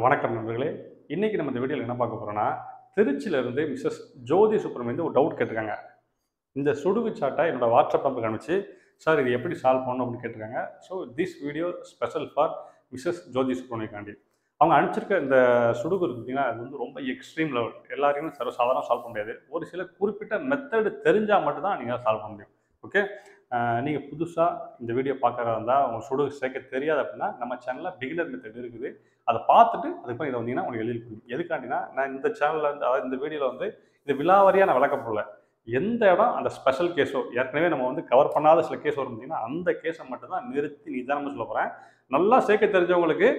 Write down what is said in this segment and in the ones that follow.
வணக்கம் நண்பர்களே. இன்னைக்கு நம்ம இந்த வீடியோல என்ன பார்க்க போறோம்னா, திருச்சியில இருந்து மிஸ்ஸஸ் ஜோதி சுப்ரமணியன் ஒரு டவுட் கேட்டிருக்காங்க. இந்த சுடுகு சார்ட்ட என்னோட வாட்ஸ்அப் நம்பருக்கு அனுப்பிச்சு, "சார் இது எப்படி சால்வ் பண்ணணும்?" அப்படின்னு கேட்டிருக்காங்க. So this video special for Mrs Jyothi சுப்ரமணியக்காண்டி. அவங்க அனுப்பிச்சிருக்க இந்த சுடுகு இருக்கு பார்த்தீங்களா, அது வந்து ரொம்ப எக்ஸ்ட்ரீம் லெவல். எல்லாரையுமே சர்வசாதாரணமா சால்வ் பண்ண முடியாது. ஒரு சில குறிப்பிட்ட மெத்தட் தெரிஞ்சா மட்டும் தான் நீங்க சால்வ் பண்ண முடியும். ஓகே. நீங்க புதுசா இந்த வீடியோ பார்க்கறதா இருந்தா, உங்களுக்கு சுடுகு சேர்க்க தெரியாது அப்படின்னா, நம்ம சேனல்ல பிகினர் மெத்தட் இருக்குது. அத பார்த்துட்டு அதுக்கப்புறம் இத வந்தீங்கன்னா உங்களுக்கு எளிதில் புரியும். எதுக்காண்டினா, நான் இந்த சேனல்ல வந்து அதாவது இந்த வீடியோல வந்து இது விலாவாரியா நான் விளக்க போல. எந்த இடம் அந்த ஸ்பெஷல் கேஸோ, ஏற்கனவே நம்ம வந்து கவர் பண்ணாத சில கேஸ் வரும் பார்த்தீங்கன்னா, அந்த கேஸ மட்டும் தான் நிறுத்தி நிதானமா சொல்லப் போறேன். நல்லா சேர்க்க தெரிஞ்சவங்களுக்கு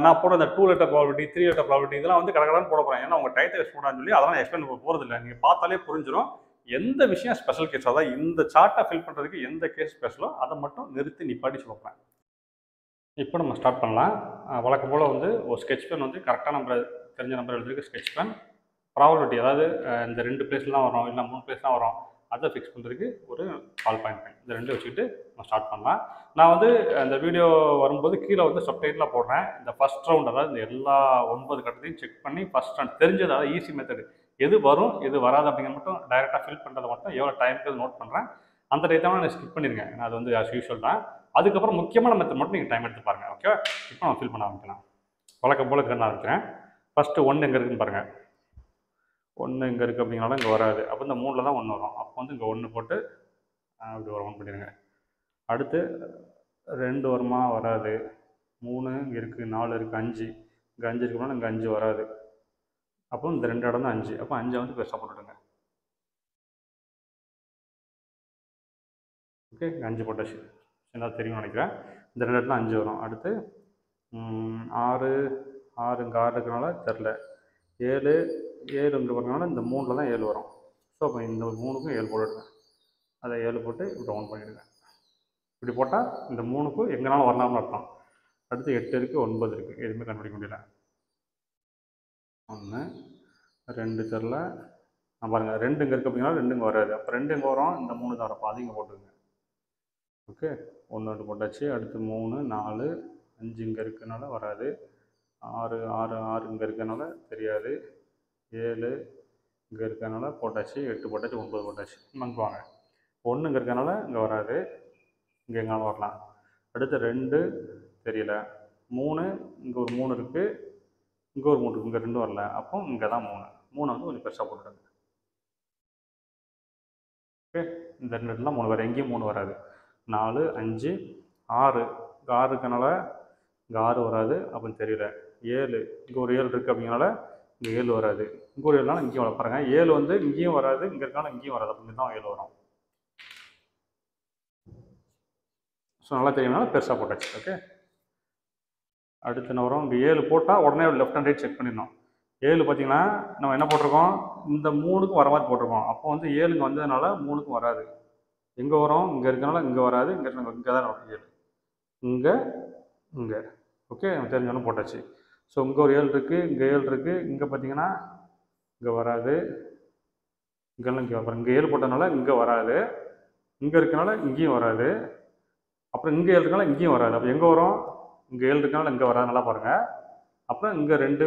நான் போடுற அந்த 2 லெட்டர் ப்ராபபிலிட்டி, 3 லெட்டர் ப்ராபபிலிட்டி இதெல்லாம் வந்து கடகடன்னு போடப் போறேன். ஏன்னா உங்க டயத்த வேஸ்ட் பண்ணக்கூடாதுன்னு சொல்லி அதெல்லாம் நான் எக்ஸ்பிளைன் பண்ண போறதில்ல. நீங்க பார்த்தாலே புரிஞ்சிரும். எந்த விஷயம் ஸ்பெஷல் கேஸோ, அதாவது இந்த சார்ட்ட ஃபில் பண்றதுக்கு எந்த கேஸ் ஸ்பெஷலோ அத மட்டும் நிறுத்தி நிப்பாட்டி சொல்லப் போறேன். இப்போ நம்ம ஸ்டார்ட் பண்ணலாம். வழக்கம் போல வந்து ஒரு ஸ்கெட்ச் பென் வந்து கரெக்ட்டா நம்பர் தெரிஞ்ச நம்பர் எழுதுறதுக்கு ஸ்கெட்ச் பென். ப்ராபபிலிட்டி அதாவது இந்த 2 பிளேஸ்ல தான் வரும், இல்ல 3 பிளேஸ் தான் வரும். அத ஃபிக்ஸ் பண்றதுக்கு ஒரு பால் பாயிண்ட் பென். இந்த 2 வச்சுக்கிட்டு நம்ம ஸ்டார்ட் பண்ணலாம். நான் வந்து அந்த வீடியோ வரும்போது கீழ வந்து சப்டைட்டிலா போடுறேன். இந்த ஃபர்ஸ்ட் ரவுண்ட் அதாவது இந்த எல்லா 9 கட்டத்தையும் செக் பண்ணி ஃபர்ஸ்ட் ரவுண்ட் தெரிஞ்சது அதாவது ஈஸி மெத்தட். எது வரும், எது வராது அப்படிங்கிறது மட்டும் டைரக்ட்டா ஃபில் பண்றத மட்டும் எவ்வளோ டைம்க்கு நோட் பண்றேன். அந்த டயத்த நான் ஸ்கிப் பண்ணிருங்க. ஏன்னா அது வந்து ஆஸ் யூசுவல் தான். அதுக்கப்புறம் முக்கியமான மெத்தட் மட்டும் நீங்க டைம் எடுத்து பாருங்க. ஓகேவா? இப்போ நான் ஃபில் பண்ண ஆரம்பிக்கலாம். வழக்கம் போல கன் ஆரம்பிக்கிறேன். ஃபர்ஸ்ட் 1 எங்க இருக்குன்னு பாருங்க. 1 இங்க இருக்கு அப்படிங்கிறனால இங்க வராது. அப்ப இந்த 3ல தான் 1 வரும். அப்போ வந்து இங்க 1 போட்டு இப்படி ஒரு 1 பண்ணிருங்க. அடுத்து 2 வருமா? வராது. 3 இங்க இருக்கு, 4 இருக்கு, 5 இங்க 5 இருக்குனால இங்க 5 வராது. அப்போ இந்த 2 இடம் தான் 5. அப்போ 5 வந்து பெருசா போட்டுடுங்க. ஓகே. 5 போட்டாச்சு. சின்னதா தெரியும்னு நினைக்கிறேன். இந்த 2 இடத்துல 5 வரும். அடுத்து 6 6 இங்க 6 இருக்கனால தெரில. 7 7 இங்க வரனால இந்த 3ல தான் 7 வரும். ஸோ அப்போ இந்த 3க்கும் 7 போட்டுடுங்க. அதை 7 போட்டு இப்படி ரவுண்ட் பண்ணிடுங்க. இப்படி போட்டால் இந்த 3க்கும் எங்கனாலும் வரலாம்னு அர்த்தம். அடுத்து 8 இருக்குது, 9 இருக்குது. எதுவுமே கண்டுபிடிக்க முடியல. 1 2 தெரில. பாருங்கள் 2 இங்கே இருக்குது அப்படின்னா 2 இங்கே வராது. அப்போ 2 எங்கே வரும்? இந்த 3 தான் வரும். அப்போ அது இங்கே போட்டுருங்க. ஓகே. 1 2 போட்டாச்சு. அடுத்து 3 4 5 இங்கே இருக்கனால வராது. 6 6 6 இங்கே இருக்கனால தெரியாது. 7 இங்கே இருக்கனால போட்டாச்சு. 8 போட்டாச்சு. 9 போட்டாச்சு. இங்கே வாங்க. 1 இங்கே இருக்கனால இங்கே வராது. இங்கே எங்கேனாலும் வரலாம். அடுத்து 2 தெரியல. 3 இங்கே ஒரு 3 இருக்குது. இங்கே ஒரு 3 இருக்குது. இங்கே 2 வரல. அப்போ இங்கே தான் 3. 3 வந்து கொஞ்சம் பெருசாக போட்டுடுங்க. ஓகே. இந்த 2 இடத்துல 3 வரும். எங்கேயும் 3 வராது. 4 5 6 இங்கே 6 இருக்கனால இங்கே 6 வராது. அப்படின்னு தெரியல. 7 இங்கே ஒரு 7 இருக்குது அப்படிங்கிறனால இங்கே 7 வராது. இங்கே ஒரு 7னால இங்கேயும் வர பாருங்க. 7 வந்து இங்கேயும் வராது. இங்கே இருக்கனால இங்கேயும் வராது. அப்போ இங்கே தான் 7 வரும். ஸோ நல்லா தெரியும்னால பெருசாக போட்டாச்சு. ஓகே. அடுத்து என்ன வரும்? இங்கே 7 போட்டால் உடனே லெஃப்ட் அண்ட் ரைட் செக் பண்ணிடணும். 7 பார்த்தீங்கன்னா நம்ம என்ன போட்டிருக்கோம்? இந்த 3க்கும் வர மாதிரி போட்டிருக்கோம். அப்போ வந்து 7 இங்கே வந்ததுனால 3க்கும் வராது. எங்கே வரும்? இங்கே இருக்கனால இங்கே வராது. இங்கே தான் வரும் 7. இங்கே இங்கே. ஓகே. நம்ம தெரிஞ்சாலும் போட்டாச்சு. ஸோ இங்கே ஒரு 7 இருக்குது. இங்கே 7 இருக்குது. இங்கே பார்த்தீங்கன்னா இங்கே வராது. இங்கெல்லாம் இங்கே அப்புறம் இங்கே 7 போட்டதுனால இங்கே வராது. இங்கே இருக்கனால இங்கேயும் வராது. அப்புறம் இங்கே 7 இருக்கனால இங்கேயும் வராது. அப்போ எங்கே வரும்? இங்கே 7 இருக்கனால இங்கே வராது. நல்லா பாருங்கள். அப்புறம் இங்கே 2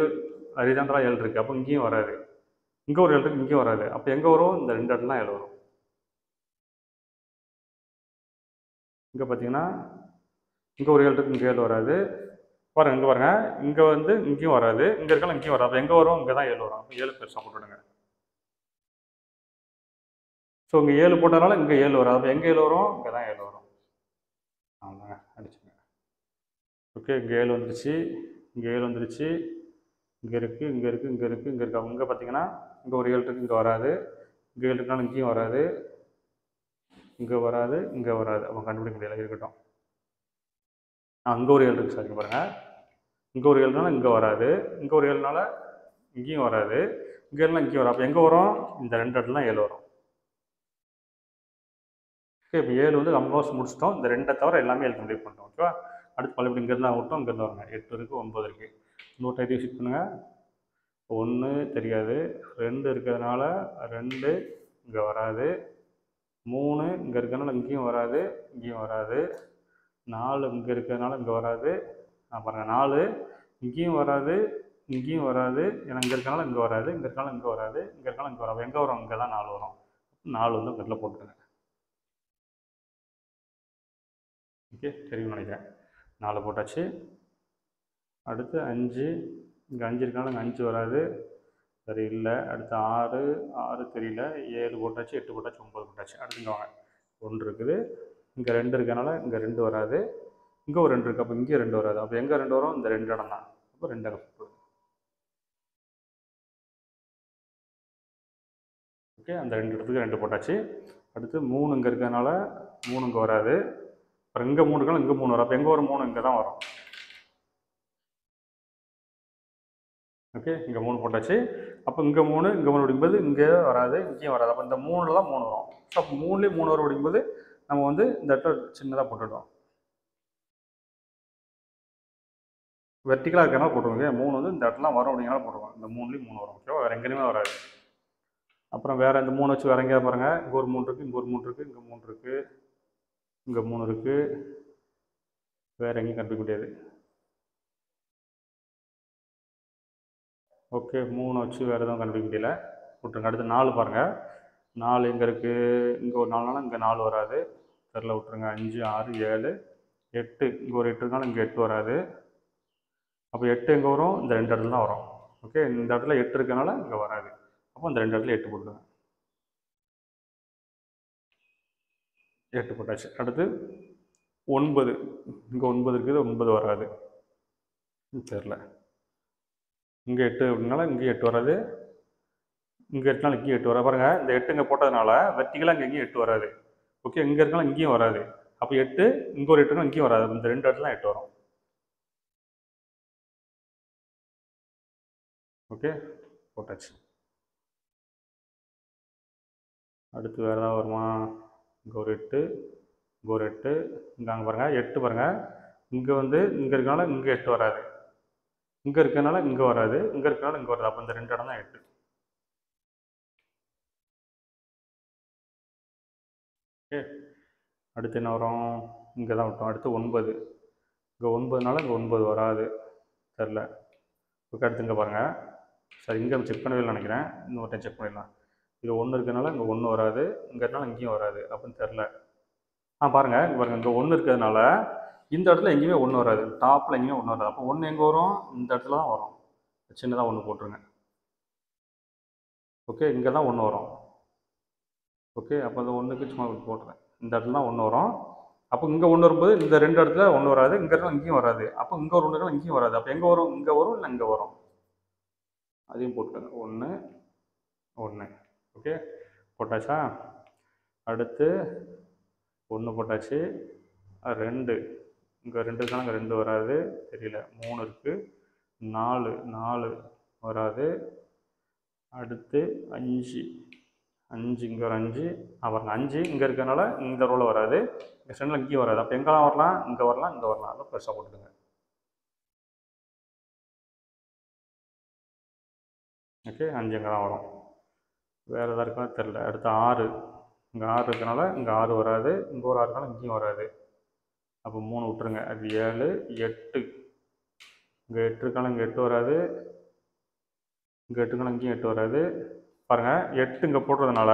ஹரிசாண்டலாக 7 இருக்குது. அப்போ இங்கேயும் வராது. இங்கே ஒரு 7 இருக்குது. இங்கேயும் வராது. அப்போ எங்கே வரும்? இந்த 2 இடத்துல தான் 7 வரும். இங்கே பார்த்தீங்கன்னா இங்கே ஒரு 7 இருக்குது. இங்கே 7 வராது. பாருங்கள் இங்கே பாருங்கள். இங்கே வந்து இங்கேயும் வராது. இங்கே இருக்கலாம் இங்கேயும் வராது. அப்போ எங்கே வரும்? இங்கே தான் 7 வரும். அப்போ 7 பெருசாக போட்டுவிடுங்க. ஸோ இங்கே 7 போட்டதுனால இங்கே 7 வராது. அப்போ எங்கே 7 வரும்? இங்கே தான் 7 வரும். ஆமாங்க. அடிச்சுங்க. ஓகே. இங்கே 7 வந்துருச்சு. இங்கே 7 வந்துருச்சு. இங்கே இருக்குது, இங்கே இருக்குது, இங்கே இருக்குது, இங்கே இருக்குது. இங்கே பார்த்தீங்கன்னா இங்கே ஒரு 7 இருக்குது. இங்கே வராது. இங்கே 7 இருக்கனால இங்கேயும் வராது. இங்கே வராது. இங்கே வராது. அப்போ கண்டுபிடிக்க முடியல. இருக்கட்டும். அங்கே ஒரு 7 இருக்குது. சார் இங்கே பாருங்கள். இங்கே ஒரு 7னால இங்கே வராது. இங்கே ஒரு 7னால இங்கேயும் வராது. இங்கே எல்லாம் இங்கேயும் வரும். அப்போ எங்கே வரும்? இந்த 2 இடத்துல தான் 7 வரும். ஓகே. இப்போ 7 வந்து ஆல்மோஸ்ட் முடிச்சிட்டோம். இந்த 2 தவிர எல்லாமே 7 கம்ப்ளீட் பண்ணிட்டோம். ஓகேவா? அடுத்து மறுபடியும் இங்கேருந்து தான் விட்டோம். இங்கேருந்து வருங்க. 8 இருக்குது, 9 இருக்குது. இன்னொரு டைத்தையும் செக் பண்ணுங்கள். 1 தெரியாது. 2 இருக்கிறதுனால 2 இங்கே வராது. 3 இங்கே இருக்கிறதுனால இங்கேயும் வராது. இங்கேயும் வராது. 4 இங்கே இருக்கிறதுனால இங்கே வராது. பாருங்கள் 4 இங்கேயும் வராது, இங்கேயும் வராது. ஏன்னா இங்கே இருக்கனால இங்கே வராது, இங்கே இருக்கனால இங்கே வராது, இங்கே இருக்கனால இங்கே வராது. எங்கே வரும்? இங்கே தான் 4 வரும். 4 வந்து இந்த இடத்துல போட்டுருங்க. ஓகே, தெரியும்னு நினைக்கிறேன். 4 போட்டாச்சு. அடுத்து 5, இங்கே 5 இருக்கனால இங்கே 5 வராது, சரி இல்லை. அடுத்து 6, 6 தெரியல. 7 போட்டாச்சு, 8 போட்டாச்சு, 9 போட்டாச்சு. அடுத்து இங்கே வாங்க. 1 இருக்குது, இங்கே 2 இருக்கனால இங்கே 2 வராது, இங்கே ஒரு 2 இருக்குது, அப்போ இங்கே 2 வராது. அப்போ எங்கே 2 வரும்? இந்த 2 இடம் தான். அப்போ 2 அங்கே போட்டுருங்க. ஓகே, அந்த 2 இடத்துக்கு 2 போட்டாச்சு. அடுத்து 3 இங்கே இருக்கிறதுனால 3 இங்கே வராது. அப்புறம் இங்கே 3 இருக்காலும் இங்கே 3 வரும். அப்போ எங்கே வரும்? 3 இங்கே தான் வரும். ஓகே, இங்கே 3 போட்டாச்சு. அப்போ இங்கே 3 அப்படிங்கும்போது இங்கே வராது, இங்கேயும் வராது. அப்போ இந்த 3ல் தான் 3 வரும். ஸோ அப்போ 3லேயும் 3 வரும் அப்படிங்கும்போது நம்ம வந்து இந்த இடத்துல சின்னதாக போட்டுவிடுவோம். வெர்டிக்கலாக இருக்கிறனால போட்டுருவோங்க. 3 வந்து இந்த இடத்துல வரும் அப்படிங்கிறனால போட்டுருவோம். இந்த 3லேயும் 3 வரும். ஓகேவா? வேறு எங்கேயுமே வராது. அப்புறம் வேறு இந்த 3 வச்சு வேறு எங்கேயா பாருங்கள். இங்கே ஒரு 3 இருக்குது, இங்கே ஒரு 3 இருக்குது, இங்கே 3 இருக்குது, இங்கே 3 இருக்குது. வேறு எங்கேயும் கண்டுபிடிக்க முடியாது. ஓகே, 3 வச்சு வேறு எதுவும் கண்டுபிடிக்க முடியல, விட்டுருங்க. அடுத்து 4 பாருங்கள். 4 இங்கே இருக்குது, இங்கே ஒரு 4 நாள் இங்கே 4 வராது, தெரில, விட்டுருங்க. 5, 6, 7, 8, இங்கே ஒரு 8 இருந்தாலும் இங்கே 8 வராது. அப்போ 8 எங்கே வரும்? இந்த 2 இடத்துல தான் வரும். ஓகே, இந்த இடத்துல 8 இருக்கனால இங்கே வராது. அப்போ இந்த 2 இடத்துல 8 போட்டுருங்க. 8 போட்டாச்சு. அடுத்து 9, இங்கே 9 இருக்குது, 9 வராது, தெரில. இங்கே 8 அப்படின்னால இங்கே 8 வராது, இங்கே 8நால இங்கேயும் 8 வராது. பாருங்கள், இந்த 8 இங்கே போட்டதுனால வெர்டிகலாக இங்கே எங்கேயும் 8 வராது. ஓகே, இங்கே இருக்கலாம் இங்கேயும் வராது. அப்போ 8, இங்கே ஒரு 8 இங்கேயும் வராது. இந்த 2 இடத்துல 8 வரும். ஓகே, போட்டாச்சு. அடுத்து வேறு ஏதாவது வருமா? இங்கே ஒரு 8, இங்கே ஒரு 8, இங்கே அங்கே பாருங்கள் 8 பாருங்கள். இங்கே வந்து இங்கே இருக்கனால இங்கே 8 வராது, இங்கே இருக்கிறனால இங்கே வராது, இங்கே இருக்கிறனால இங்கே வராது. அப்போ இந்த 2 இடம் தான் 8. ஓகே, அடுத்து என்ன வரும்? இங்கே தான் விட்டோம். அடுத்து 9, இங்கே 9னால இங்கே 9 வராது, தெரில. ஓகே, அடுத்து இங்கே பாருங்கள். சரி, இங்கே செக் பண்ணவே இல்லை நினைக்கிறேன். இன்னொரு டைம் செக் பண்ணிடலாம். இது 1 இருக்கிறதுனால இங்கே 1 வராது, இங்கே இருக்கனால இங்கேயும் வராது, அப்படின்னு தெரில. பாருங்கள், இங்கே பாருங்கள், இங்கே 1 இருக்கிறதுனால இந்த இடத்துல எங்கேயுமே 1 வராது, டாப்பில் எங்கேயுமே 1 வராது. அப்போ 1 எங்கே வரும்? இந்த இடத்துல தான் வரும். சின்னதாக 1 போட்டுருங்க. ஓகே, இங்கே தான் 1 வரும். ஓகே, அப்போ அந்த 1க்கு சும்மா போட்டுறேன். இந்த இடத்துல தான் 1 வரும். அப்போ இங்கே 1 வரும்போது இந்த 2 இடத்துல 1 வராது, இங்கே இருக்கலாம் இங்கேயும் வராது. அப்போ இங்கே ஒரு 1 இருக்கலாம் இங்கேயும் வராது. அப்போ எங்கே வரும்? இங்கே வரும், இல்லை இங்கே வரும். அதையும் போட்டுருங்க. 1, 1. ஓகே, போட்டாச்சா? அடுத்து 1 போட்டாச்சு. 2, இங்கே 2 இருக்காங்க, இங்கே 2 வராது, தெரியல. 3 இருக்குது, 4 வராது. அடுத்து 5, இங்கே ஒரு 5, பாருங்க 5 இங்கே இருக்கிறனால இந்த ரோவில் வராது, இங்கே சென்டரில் இங்கேயும் வராது. அப்போ எங்கெல்லாம் வரலாம்? இங்கே வரலாம், இங்கே வரலாம். அதை பெருசாக போட்டுடுங்க. ஓகே, 5 எங்கே தான் வரும். வேறு எதாவது இருக்கா தெரில. அடுத்து 6, இங்கே 6 இருக்கிறனால இங்கே 6 வராது, இங்கே ஒரு 6 இருக்கனால இங்கேயும் வராது. அப்போ 3 விட்டுருங்க. அது 7, 8, இங்கே 8 இருக்கனால இங்கே 8 வராது, இங்கே 8 இருக்கனால இங்கேயும் 8 வராது. பாருங்கள், 8 இங்கே போடுறதுனால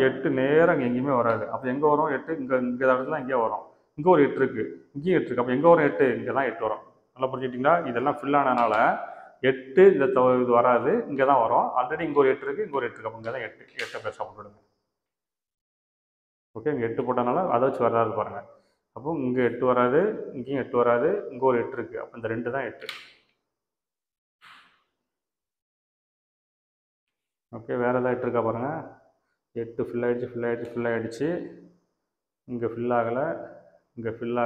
8 நேராக இங்கே எங்கேயுமே வராது. அப்போ எங்கே வரும்? 8 இங்கே இடத்துல இங்கேயே வரும். இங்கே ஒரு 8 இருக்குது, இங்கேயும் 8 இருக்குது. அப்போ எங்கே வரும்? 8 இங்கே தான் 8 வரும். நல்லா புரிஞ்சுக்கிட்டிங்களா? இதெல்லாம் ஃபில் ஆனதுனால 8 இந்த இது வராது, இங்கே தான் வரும். ஆல்ரெடி இங்கே ஒரு 8 இருக்குது, இங்கே ஒரு 8 இருக்குது. அப்போ இங்கே தான் 8 பெருசாக போட்டுவிடுங்க. ஓகே, இங்கே 8 போட்டனால அதை வச்சு வராது பாருங்கள். அப்போ இங்கே 8 வராது, இங்கேயும் 8 வராது, இங்கே ஒரு 8 இருக்குது. அப்போ இந்த 2 தான் 8. ஓகே, வேறு எதாவது 8 இருக்கா பாருங்கள். 8 ஃபில் ஆகிடுச்சு. இங்கே ஃபில் ஆகலை, இங்கே ஃபில்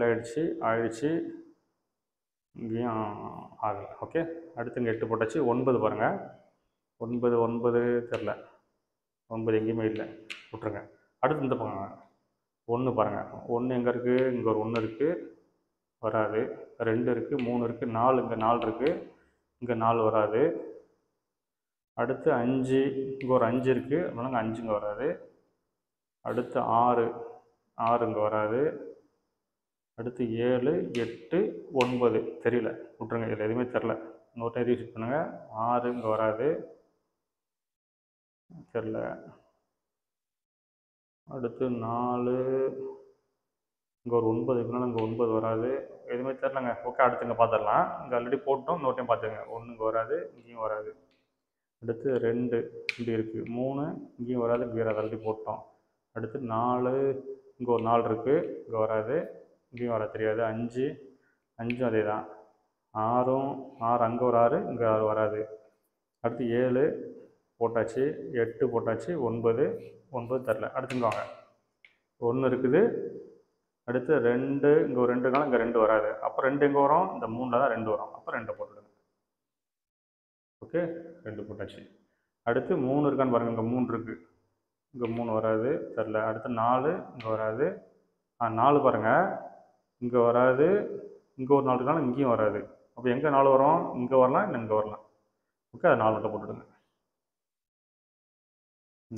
ஆகிடுச்சு, இங்கேயும் ஆகலை. ஓகே, அடுத்து இங்கே 8 போட்டாச்சு. 9 பாருங்கள். 9 தெரில, 9 எங்கேயுமே இல்லை, விட்ருங்க. அடுத்து இந்த பாருங்க 1 பாருங்கள். 1 எங்கே இருக்குது? இங்கே ஒரு 1 இருக்குது, வராது. 2 இருக்குது, 3 இருக்குது, 4, இங்கே 4 இருக்குது, இங்கே 4 வராது. அடுத்து 5, இங்கே ஒரு 5 இருக்குது, அதனால 5 இங்கே வராது. அடுத்து 6 இங்கே வராது. அடுத்து 7 8 9 தெரியல, விட்ருங்க. இதில் எதுவுமே தெரில. இன்னொரு டைம் ரீசெட் பண்ணுங்கள். 6 இங்கே வராது, தெரில. அடுத்து 4 இங்கே ஒரு 9 இருக்குனால இங்கே 9 வராது, எதுவுமே தெரிலங்க. ஓகே, அடுத்து இங்கே பார்த்துடலாம். இங்கே ஆல்ரெடி போட்டோம், இன்னொரு டைம் பார்த்துங்க. 1 இங்கே வராது, இங்கேயும் வராது. அடுத்து 2 இங்கே இருக்குது, 3 இங்கேயும் வராது, இங்கே வராது, ஆல்ரெடி போட்டோம். அடுத்து 4 இங்கே ஒரு 4 இருக்குது, இங்கே வராது, இங்கேயும் வர தெரியாது. 5 அதே தான். 6 அங்கே ஒரு 6, இங்கே 6 வராது. அடுத்து 7 போட்டாச்சு, 8 போட்டாச்சு, 9 தெரில. அடுத்து இங்கே வாங்க, 1 இருக்குது. அடுத்து 2 இங்கே ஒரு 2 இருக்காலும் இங்கே 2 வராது. அப்போ 2 எங்கே வரும்? இந்த 3ல் தான் 2 வரும். அப்போ 2 போட்டுடுங்க. ஓகே, 2 போட்டாச்சு. அடுத்து 3 இருக்கான்னு பாருங்கள். இங்கே 3 இருக்குது, இங்கே 3 வராது, தெரில. அடுத்து 4 இங்கே வராது. 4 பாருங்கள், இங்கே வராது. இங்கே ஒரு 4 இருக்காலும் இங்கேயும் வராது. அப்போ எங்கே 4 வரும்? இங்கே வரலாம், இல்லை இங்கே வரலாம். ஓகே, அது 4 மட்டும் போட்டுடுங்க.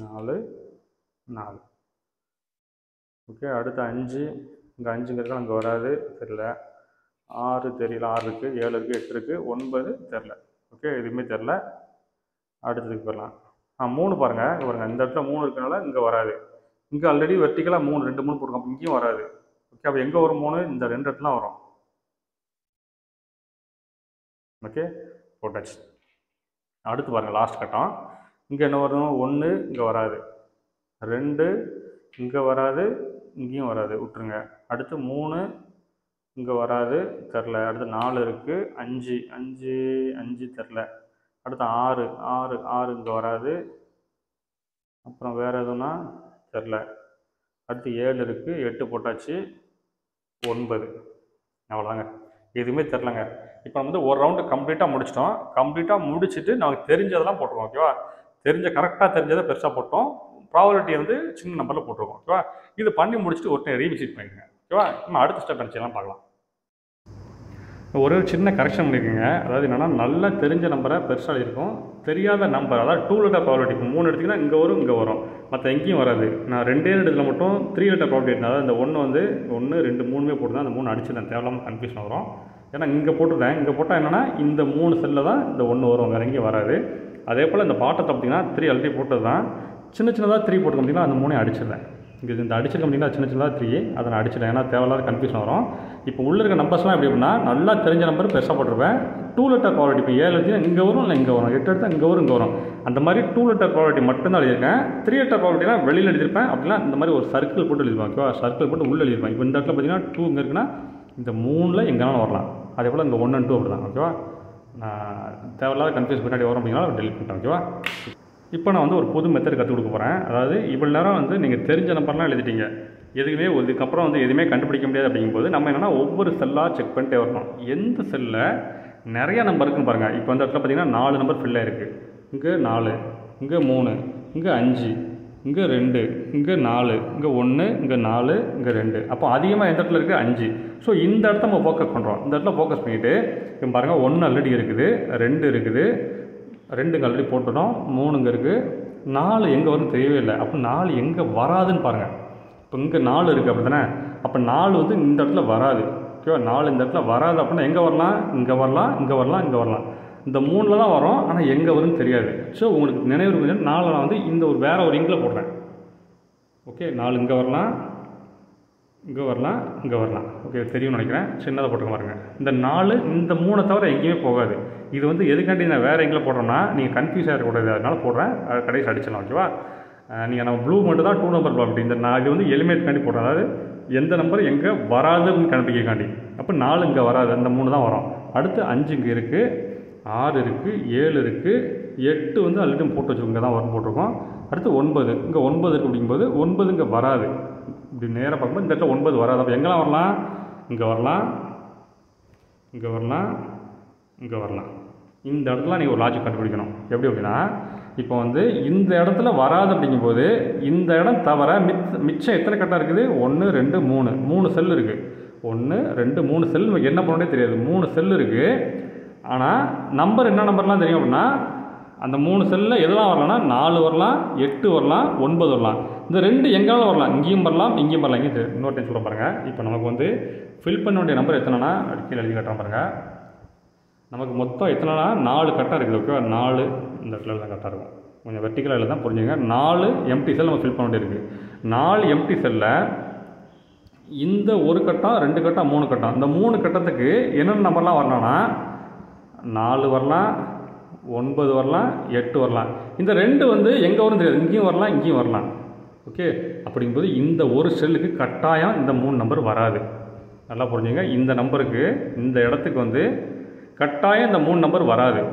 4 ஓகே. அடுத்து 5 இங்கே 5 இருக்காலும் இங்கே வராது, தெரில. 6 தெரியல, 6 இருக்குது, 7 இருக்குது, 8 இருக்குது, 9 தெரில. ஓகே, எதுவுமே தெரில. அடுத்ததுக்கு போயிடலாம். 3 பாருங்கள். இங்கே பாருங்கள், இந்த இடத்துல 3 இருக்கனால இங்கே வராது. இங்கே ஆல்ரெடி வெர்டிக்கலாக 3 2 3 போட்டுருக்கோம், அப்போ இங்கேயும் வராது. ஓகே, அப்போ எங்கே வரும்? 3 இந்த 2 இடத்துல வரும். ஓகே, போட்டாச்சு. அடுத்து பாருங்கள், லாஸ்ட் கட்டம். இங்கே என்ன வரும்? 1 இங்கே வராது, 2 இங்கே வராது, இங்கேயும் வராது, விட்டுருங்க. அடுத்து 3 இங்கே வராது, தெரில. அடுத்து 4 இருக்குது, 5 தெரில. அடுத்து 6 இங்கே வராது. அப்புறம் வேறு எதுனா தெரில. அடுத்து 7 இருக்குது, 8 போட்டாச்சு, 9 அவ்வளோதாங்க. எதுவுமே தெரிலங்க. இப்போ நம்ம வந்து ஒரு ரவுண்டு கம்ப்ளீட்டாக முடிச்சிட்டோம். கம்ப்ளீட்டாக முடிச்சுட்டு நமக்கு தெரிஞ்சதெல்லாம் போட்டுருவோம். ஓகேவா? கரெக்டாக தெரிஞ்சதை பெருசாக போட்டோம், ப்ராபபிலிட்டி வந்து சின்ன நம்பரில் போட்டிருக்கோம். ஓகேவா? இது பண்ணி முடிச்சுட்டு ஒரு டைம் ரீவிசிட் பண்ணிடுங்க. ஓகேவா? நம்ம அடுத்த ஸ்டெப் நினச்சலாம் பார்க்கலாம். ஒரு சின்ன கரெக்ஷன் பண்ணியிருக்கீங்க. அதாவது என்னென்னா, நல்லா தெரிஞ்ச நம்பரை பெருசாக இருக்கும், தெரியாத நம்பர் அதாவது 2 லெட்டர் ப்ராபபிலிட்டி. இப்போ 3 எடுத்திங்கன்னா இங்கே வரும், இங்கே வரும், மற்ற எங்கேயும் வராது. நான் 2 இதில் மட்டும் 3 லெட்டர் ப்ராபபிலிட்டி. அதாவது இந்த 1 வந்து 1 2 3 போட்டு அந்த 3 அடிச்சுதான் தேவையில்லாமல் கன்ஃபியூஷன் வரும். ஏன்னா இங்கே போட்டுருந்தேன், இங்கே போட்டால் என்னென்னா இந்த 3 செல்லில் தான் இந்த 1 வரும், வேறு எங்கேயும் வராது. அதே போல் இந்த பாட்டத்தை பார்த்தீங்கன்னா 3 ஆல்ரெடி போட்டது தான். சின்னதாக 3 போட்டு பார்த்தீங்கன்னா அந்த 3 அடிச்சிடுறேன். இங்கே இந்த அடிச்சிருக்க அப்படின்னா சின்னதாக 3 அதை நான் அடிச்சிட்டேன். ஏன்னா தேவையில்லாத கன்ஃபியூஷன் வரும். இப்போ உள்ள இருக்க நம்பர்ஸ்லாம் எப்படி அப்படின்னா, நல்லா தெரிஞ்ச நம்பர் பெருசாக போட்டிருப்பேன். 2 லெட்டர் ப்ராபபிலிட்டி. இப்போ 7 எடுத்தீங்கன்னா இங்கே வரும், இல்லை இங்கே வரும். 8 எடுத்தால் இங்கே வரும், இங்கே வரும். அந்த மாதிரி 2 லெட்டர் ப்ராபபிலிட்டி மட்டும்தான் எழுதியிருக்கேன். 3 லெட்டர் ப்ராபபிலிட்டினா வெளியில் எழுதியிருப்பேன். அப்படின்னா இந்த மாதிரி ஒரு சர்க்கிள் போட்டு எழுதிருப்பேன். ஓகேவா? சர்க்கிள் போட்டு உள்ளே எழுதிருப்பேன். இப்போ இந்த இடத்துல பார்த்தீங்கன்னா 2 இங்கே இருக்குன்னா இந்த 3ல் எங்கேனாலும் வரலாம். அதே போல் இந்த 1 and 2 அப்படி தான். ஓகேவா? நான் தேவையில்லாத கன்ஃபியூஸ் பின்னாடி வரும் அப்படின்னா டெலிட் பண்ணிட்டேன். ஓகேவா? இப்போ நான் வந்து ஒரு புது மெத்தட் கற்றுக் கொடுக்க போகிறேன். அதாவது இவ்வளோ நேரம் வந்து நீங்கள் தெரிஞ்ச நம்பர்லாம் எழுதிட்டீங்க, எதுவுமே இதுக்கப்புறம் வந்து எதுவுமே கண்டுபிடிக்க முடியாது. அப்படிங்கும்போது நம்ம என்னென்னா ஒவ்வொரு செல்லாக செக் பண்ணிட்டே வரணும். எந்த செல்லில் நிறைய நம்பர் இருக்குன்னு பாருங்கள். இப்போ இந்த இடத்துல பார்த்தீங்கன்னா 4 நம்பர் ஃபில் ஆகிருக்கு. இங்கே 4, இங்கே 3, இங்கே 5, இங்கே 2, இங்கே 4, இங்கே 1, இங்கே 4, இங்கே 2. அப்போ அதிகமாக எந்த இடத்துல இருக்குது? 5. ஸோ இந்த இடத்த நம்ம ஃபோக்கஸ் பண்ணுறோம். இந்த இடத்துல ஃபோக்கஸ் பண்ணிவிட்டு இப்போ பாருங்கள், 1 ஆல்ரெடி இருக்குது, 2 இருக்குது, 2 இங்கே ஆல்ரெடி போட்டுட்டோம், 3 இங்கே இருக்குது, 4 எங்கே வரும்னு தெரியவே இல்லை. அப்போ 4 எங்கே வராதுன்னு பாருங்கள். இப்போ இங்கே 4 இருக்குது அப்படி தானே. அப்போ 4 வந்து இந்த இடத்துல வராது. ஓகேவா? 4 இந்த இடத்துல வராது அப்படின்னா எங்கே வரலாம்? இங்கே வரலாம், இங்கே வரலாம், இங்கே வரலாம். இந்த 3ல் தான் வரும், ஆனால் எங்கே வரும்னு தெரியாது. ஸோ உங்களுக்கு நினைவு இருக்கு, 4 நான் வந்து இந்த ஒரு வேறு ஒரு இங்கில் போடுறேன். ஓகே, 4 இங்கே வரலாம், இங்கே வரலாம், இங்கே வரலாம். ஓகே, தெரியும்னு நினைக்கிறேன். சின்னதாக போட்டுக்க பாருங்க. இந்த 4 இந்த 3 தவிர எங்கேயுமே போகாது. இது வந்து எதுக்காண்டி நான் வேறு எங்கில் போடுறேன்னா நீங்கள் கன்ஃபியூஸ் ஆகிடக்கூடாது, அதனால போடுறேன். கடைசி அடிச்சிடலாம். ஓகேவா? நீங்கள் நம்ம ப்ளூ மட்டும் தான் 2 நம்பர் ப்ராபபிலிட்டி. இந்த நான் இது வந்து எலிமினேட் காண்டி போடுறேன். அதாவது எந்த நம்பர் எங்கே வராதுன்னு கண்டுபிடிக்காண்டி. அப்போ 4 இங்கே வராது, அந்த 3 தான் வரும். அடுத்து 5 இங்கே இருக்குது, 6 இருக்குது, 7 இருக்குது, 8 வந்து ஆல்ரெடி போட்டு வச்சுருக்கோங்க தான் வரும் போட்டிருக்கோம். அடுத்து 9 இங்கே 9 இருக்குது. அப்படிங்கும்போது 9 இங்கே வராது. இப்படி நேராக பார்க்கும்போது இந்த இடத்துல 9 வராது. அப்போ எங்கெல்லாம் வரலாம்? இங்கே வரலாம், இங்கே வரலாம், இங்கே வரலாம். இந்த இடத்துல நீங்கள் ஒரு லாஜிக் கண்டுபிடிக்கணும். எப்படி அப்படின்னா, இப்போ வந்து இந்த இடத்துல வராது அப்படிங்கும்போது இந்த இடம் தவிர மிச்சம் எத்தனை கட்டம் இருக்குது? 1 2 3 செல் இருக்குது. 1 2 3 செல் நமக்கு என்ன பண்ணவே தெரியாது. 3 செல் இருக்குது. ஆனால் நம்பர் என்ன நம்பர்லாம் தெரியும் அப்படின்னா அந்த 3 செல்லில் எதெல்லாம் வரலாம்னா 4 வரலாம், 8 வரலாம், 9 வரலாம். இந்த 2 எங்கேயாலும் வரலாம், இங்கேயும் வரலாம், இங்கேயும் வரலாம். இங்கே இன்னொரு டைம் சொல்ல பாருங்கள். இப்போ நமக்கு வந்து ஃபில் பண்ண வேண்டிய நம்பர் எத்தனைனா கீழே எழுதி காட்டுறேன் பாருங்கள். நமக்கு மொத்தம் எத்தனைனா 4 கட்டாக இருக்குது. ஓகேவா, 4 இந்த இடத்துல தான் கட்டாக இருக்கும். கொஞ்சம் வெர்டிக்கலாக தான் புரிஞ்சுங்க. 4 எம்டி செல் நம்ம ஃபில் பண்ண வேண்டியிருக்கு. 4 எம்டி செல்லில் இந்த ஒரு கட்டம், 2 கட்டம், 3 கட்டம், இந்த 3 கட்டத்துக்கு என்னென்ன நம்பர்லாம் வரலாம்னா 4 வரலாம், 9 வரலாம், 8 வரலாம். இந்த 2 வந்து எங்கே வரும் தெரியாது, இங்கேயும் வரலாம், இங்கேயும் வரலாம். ஓகே, அப்படிங்கும்போது இந்த ஒரு செல்லுக்கு கட்டாயம் இந்த 3 நம்பர் வராது. நல்லா புரிஞ்சுங்க. இந்த நம்பருக்கு, இந்த இடத்துக்கு வந்து கட்டாயம் இந்த 3 நம்பர் வராது.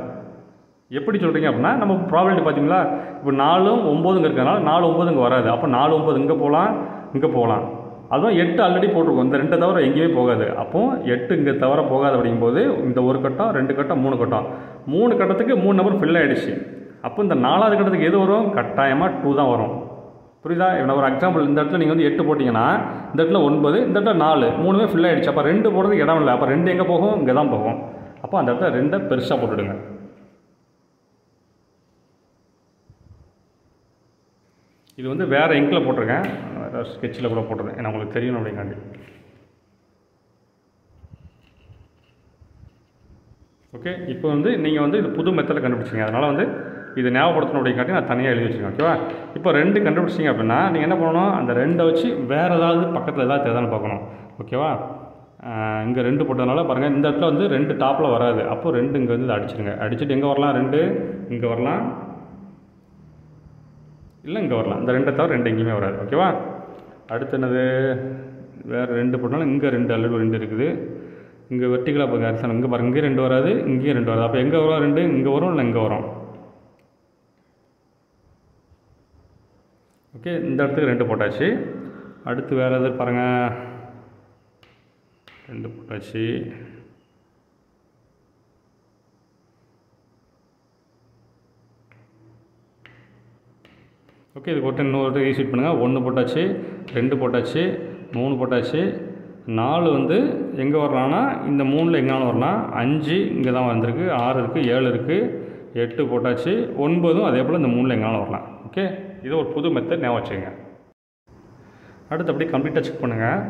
எப்படி சொல்கிறீங்க அப்படின்னா, நம்ம ப்ராபபிலிட்டி பார்த்தீங்களா, இப்போ 4ம் 9ங்க இருக்கிறதுனால 4 9 இங்கே வராது. அப்போ 4 9 இங்கே போகலாம், இங்கே போகலாம். அதுவும் 8 ஆல்ரெடி போட்டிருக்கோம். இந்த 2 தவிர எங்கேயுமே போகாது. அப்போது 8 இங்கே தவிர போகாது. அப்படிங்கும்போது இந்த ஒரு கட்டம், 2 கட்டம், 3 கட்டம், 3 கட்டத்துக்கு 3 நம்பர் ஃபில் ஆகிடுச்சு. அப்போ இந்த 4வது கட்டத்துக்கு எது வரும், கட்டாயமாக 2 தான் வரும். புரியுதா? இப்போ ஒரு எக்ஸாம்பிள், இந்த இடத்துல நீங்கள் வந்து 8 போட்டிங்கன்னா இந்த இடத்துல 9, இந்த இடத்துல 4, 3மே ஃபில் ஆகிடுச்சு. அப்போ 2 போடுறதுக்கு இடம் இல்லை. அப்போ 2 எங்கே போகும், இங்கே தான் போகும். அப்போ அந்த இடத்துல 2 பெருசாக போட்டுவிடுங்க. இது வந்து வேறு இங்கில் போட்டிருக்கேன், வேறு ஸ்கெட்சில் கூட போட்டிருக்கேன், ஏன்னா உங்களுக்கு தெரியணும் அப்படிங்காண்டி. ஓகே, இப்போ வந்து நீங்கள் வந்து இது புது மெத்தடில் கண்டுபிடிச்சிங்க. அதனால் வந்து இது ஞாபகப்படுத்தணும் அப்படிங்காட்டி நான் தனியாக எழுதி வச்சுருக்கேன். ஓகேவா? இப்போ 2 கண்டுபிடிச்சிங்க அப்படின்னா நீங்கள் என்ன பண்ணணும், அந்த 2 வச்சு வேறு ஏதாவது பக்கத்தில் ஏதாவது தேதான்னு பார்க்கணும். ஓகேவா? இங்கே 2 போட்டதுனால பாருங்கள், இந்த இடத்துல வந்து 2 டாப்பில் வராது. அப்போது 2 இங்கே வந்து அடிச்சிடுங்க. அடிச்சுட்டு எங்கே வரலாம், 2 இங்கே வரலாம், இல்லை இங்கே வரலாம். இந்த 2 தவிர 2 எங்கேயுமே வராது. ஓகேவா? அடுத்து என்னது, வேறு 2 போட்டாலும் இங்கே 2 ஆல்ரெடி 2 இருக்குது. இங்கே வெர்டிகலாக போகுது அரசாங்கம். இங்கே பாருங்கள், இங்கே 2 வராது, இங்கேயும் 2 வராது. அப்போ எங்கே வரும், 2 இங்கே வரும், இல்லை இங்கே வரும். ஓகே, இந்த இடத்துக்கு 2 போட்டாச்சு. அடுத்து வேறு எது பாருங்கள், 2 போட்டாச்சு. ஓகே, இதுக்கு ஒரு இன்னொரு ரீசீட் பண்ணுங்கள். 1 போட்டாச்சு, 2 போட்டாச்சு, 3 போட்டாச்சு. 4 வந்து எங்கே வரலான்னா இந்த 3ல் எங்கேனாலும் வரலாம். 5 இங்கே தான் வந்திருக்கு, 6 இருக்குது, 7 இருக்குது, 8 போட்டாச்சு. 9ம் அதே போல் இந்த 3ல் எங்கேனாலும் வரலாம். ஓகே, இது ஒரு புது மெத்தட், ஞாபகம் வச்சுக்கோங்க. அடுத்து அப்படியே கம்ப்ளீட்டாக செக் பண்ணுங்கள்.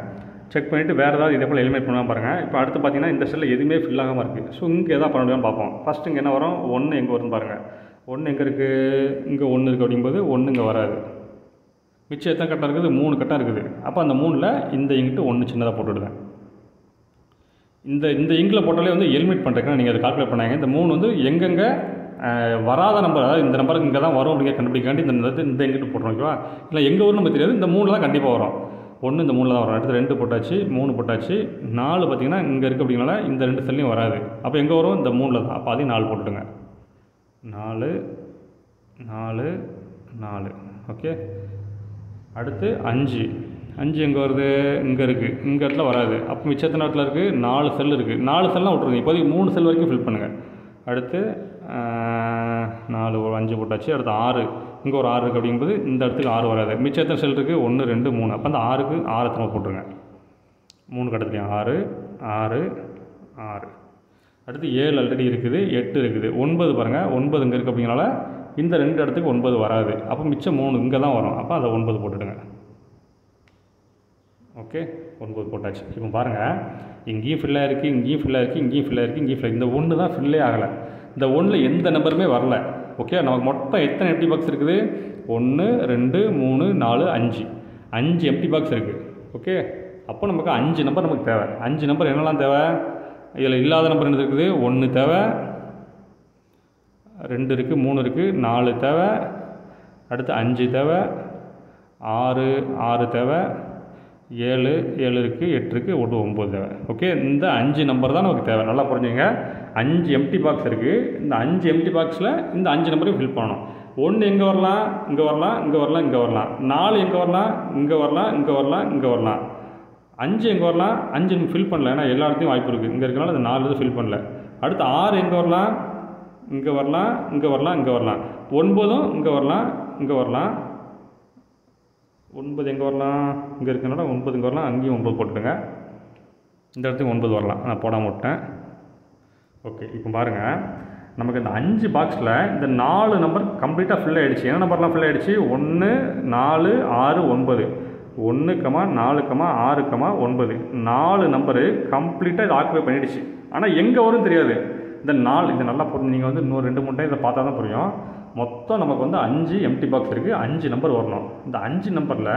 செக் பண்ணிவிட்டு வேறு ஏதாவது இதே போல் எலிமினேட் பண்ணாமல் பாருங்கள். இப்போ அடுத்து பார்த்தீங்கன்னா இந்த செல்லில் எதுவுமே ஃபில் ஆகாமல் இருக்குது. ஸோ இங்கே எதாவது பண்ண முடியும்னு பார்ப்போம். ஃபஸ்ட்டு இங்கே என்ன வரும், 1 எங்கே வரும்னு பாருங்கள். 1 எங்கே இருக்குது, இங்கே 1 இருக்குது. அப்படிங்கும்போது 1 இங்கே வராது. மிச்சம் எத்தனை கட்டம் இருக்குது, 3 கட்டம் இருக்குது. அப்போ அந்த 3ல் இந்த இங்கிட்டு 1 சின்னதாக போட்டுவிடுவேன். இந்த இங்கில் போட்டாலே வந்து எலிமினேட் பண்ணுறதுக்கு நீங்கள் அதை கால்குலேட் பண்ணாங்க. இந்த 3 வந்து எங்கெங்கே வராத நம்பர், அதாவது இந்த நம்பருக்கு இங்கே தான் வரும் அப்படிங்கிற கண்டுபிடிக்காண்டி இந்த எங்கிட்டு போட்டுரும். ஓகேவா? இல்லை எங்கே வரும்னு நமக்கு தெரியாது. இந்த 3ல் தான் கண்டிப்பாக வரும். 1 இந்த 3ல் தான் வரும். அடுத்து 2 போட்டாச்சு, 3 போட்டாச்சு. 4 பார்த்தீங்கன்னா இங்கே இருக்குது. அப்படிங்கனால இந்த 2 செல்லையும் வராது. அப்போ எங்கே வரும், இந்த 3ல் தான். அப்போ அதையும் 4 போட்டுடுங்க. 4 4 4. ஓகே, அடுத்து 5 எங்கே வருது, இங்கே இருக்குது. இங்கே இடத்துல வராது. அப்போ மிச்சத்தின இடத்துல இருக்குது, 4 செல் இருக்குது. 4 செல்லாம் விட்ருங்க. இப்போதைக்கு 3 செல் வரைக்கும் ஃபில் பண்ணுங்கள். அடுத்து 4 5 போட்டாச்சு. அடுத்து 6 இங்கே ஒரு 6 இருக்குது. அப்படிங்கும்போது இந்த இடத்துக்கு 6 வராது. மிச்சம் எத்தனை செல் இருக்குது, 1 2 3. அப்போ அந்த 6க்கு 6 எத்தனை போட்டுருங்க. 3 கட்டத்துலையும் 6 6 6. அடுத்து 7 ஆல்ரெடி இருக்குது, 8 இருக்குது, 9 பாருங்கள். 9 இங்கே இருக்குது. அப்படிங்கனால இந்த 2 இடத்துக்கு 9 வராது. அப்போ மிச்சம் 3 இங்கே தான் வரும். அப்போ அதை 9 போட்டுடுங்க. ஓகே, 9 போட்டாச்சு. இப்போ பாருங்கள், இங்கேயும் ஃபில்லாக இருக்குது, இங்கேயும் ஃபில்லாக இருக்குது, இங்கேயும் ஃபில்லாக இருக்குது, இங்கேயும் ஃபில்லாக. இந்த 1 தான் ஃபில்லே ஆகலை. இந்த 1ல் எந்த நம்பருமே வரல. ஓகே, நமக்கு மொத்தம் எத்தனை எம்டி பாக்ஸ் இருக்குது, 1 2 3 4 5 எம்டி பாக்ஸ் இருக்குது. ஓகே, அப்போ நமக்கு 5 நம்பர் நமக்கு தேவை. 5 நம்பர் என்னெல்லாம் தேவை, இதில் இல்லாத நம்பர் என்ன இருக்குது, 1 தேவை, 2 இருக்குது, 3 இருக்குது, 4 தேவை, அடுத்து 5 தேவை, 6 தேவை, 7 இருக்குது, 8 இருக்குது, 9 தேவை. ஓகே, இந்த 5 நம்பர் தான் நமக்கு தேவை. நல்லா புரிஞ்சுங்க. 5 எம்டி பாக்ஸ் இருக்குது. இந்த 5 எம்டி பாக்ஸில் இந்த 5 நம்பரையும் ஃபில் பண்ணணும். 1 எங்கே வரலாம், இங்கே வரலாம், இங்கே வரலாம், இங்கே வரலாம். 4 எங்கே வரலாம், இங்கே வரலாம், இங்கே வரலாம், இங்கே வரலாம். 5 எங்கே வரலாம், 5 ஃபில் பண்ணல, ஏன்னா எல்லா இடத்தையும் வாய்ப்பு இருக்குது. இங்கே இருக்கனால இந்த 4 ஃபில் பண்ணல. அடுத்து 6 எங்கே வரலாம், இங்கே வரலாம், இங்கே வரலாம், இங்கே வரலாம். 9ம் இங்கே வரலாம், இங்கே வரலாம். 9 எங்கே வரலாம், இங்கே இருக்கனால 9 இங்கே வரலாம், அங்கேயும் 9 போட்டுடுங்க. இந்த இடத்துக்கு 9 வரலாம், நான் போடாமல் விட்டேன். ஓகே, இப்போ பாருங்கள், நமக்கு இந்த 5 பாக்ஸில் இந்த 4 நம்பர் கம்ப்ளீட்டாக ஃபில் ஆகிடுச்சு. என்ன நம்பர்லாம் ஃபில் ஆகிடுச்சு? 1 4 6 9 1, 4, 6, 9 4 நம்பரு கம்ப்ளீட்டாக இதை ஆக்குபை பண்ணிடுச்சு. ஆனால் எங்கே வரும் தெரியாது. இந்த 4 இது நல்லா போட்டு நீங்கள் வந்து இன்னும் 2 3 டைம் இதை பார்த்தா தான் புரியும். மொத்தம் நமக்கு வந்து 5 எம்டி பாக்ஸ் இருக்குது. 5 நம்பர் வரணும். இந்த 5 நம்பரில்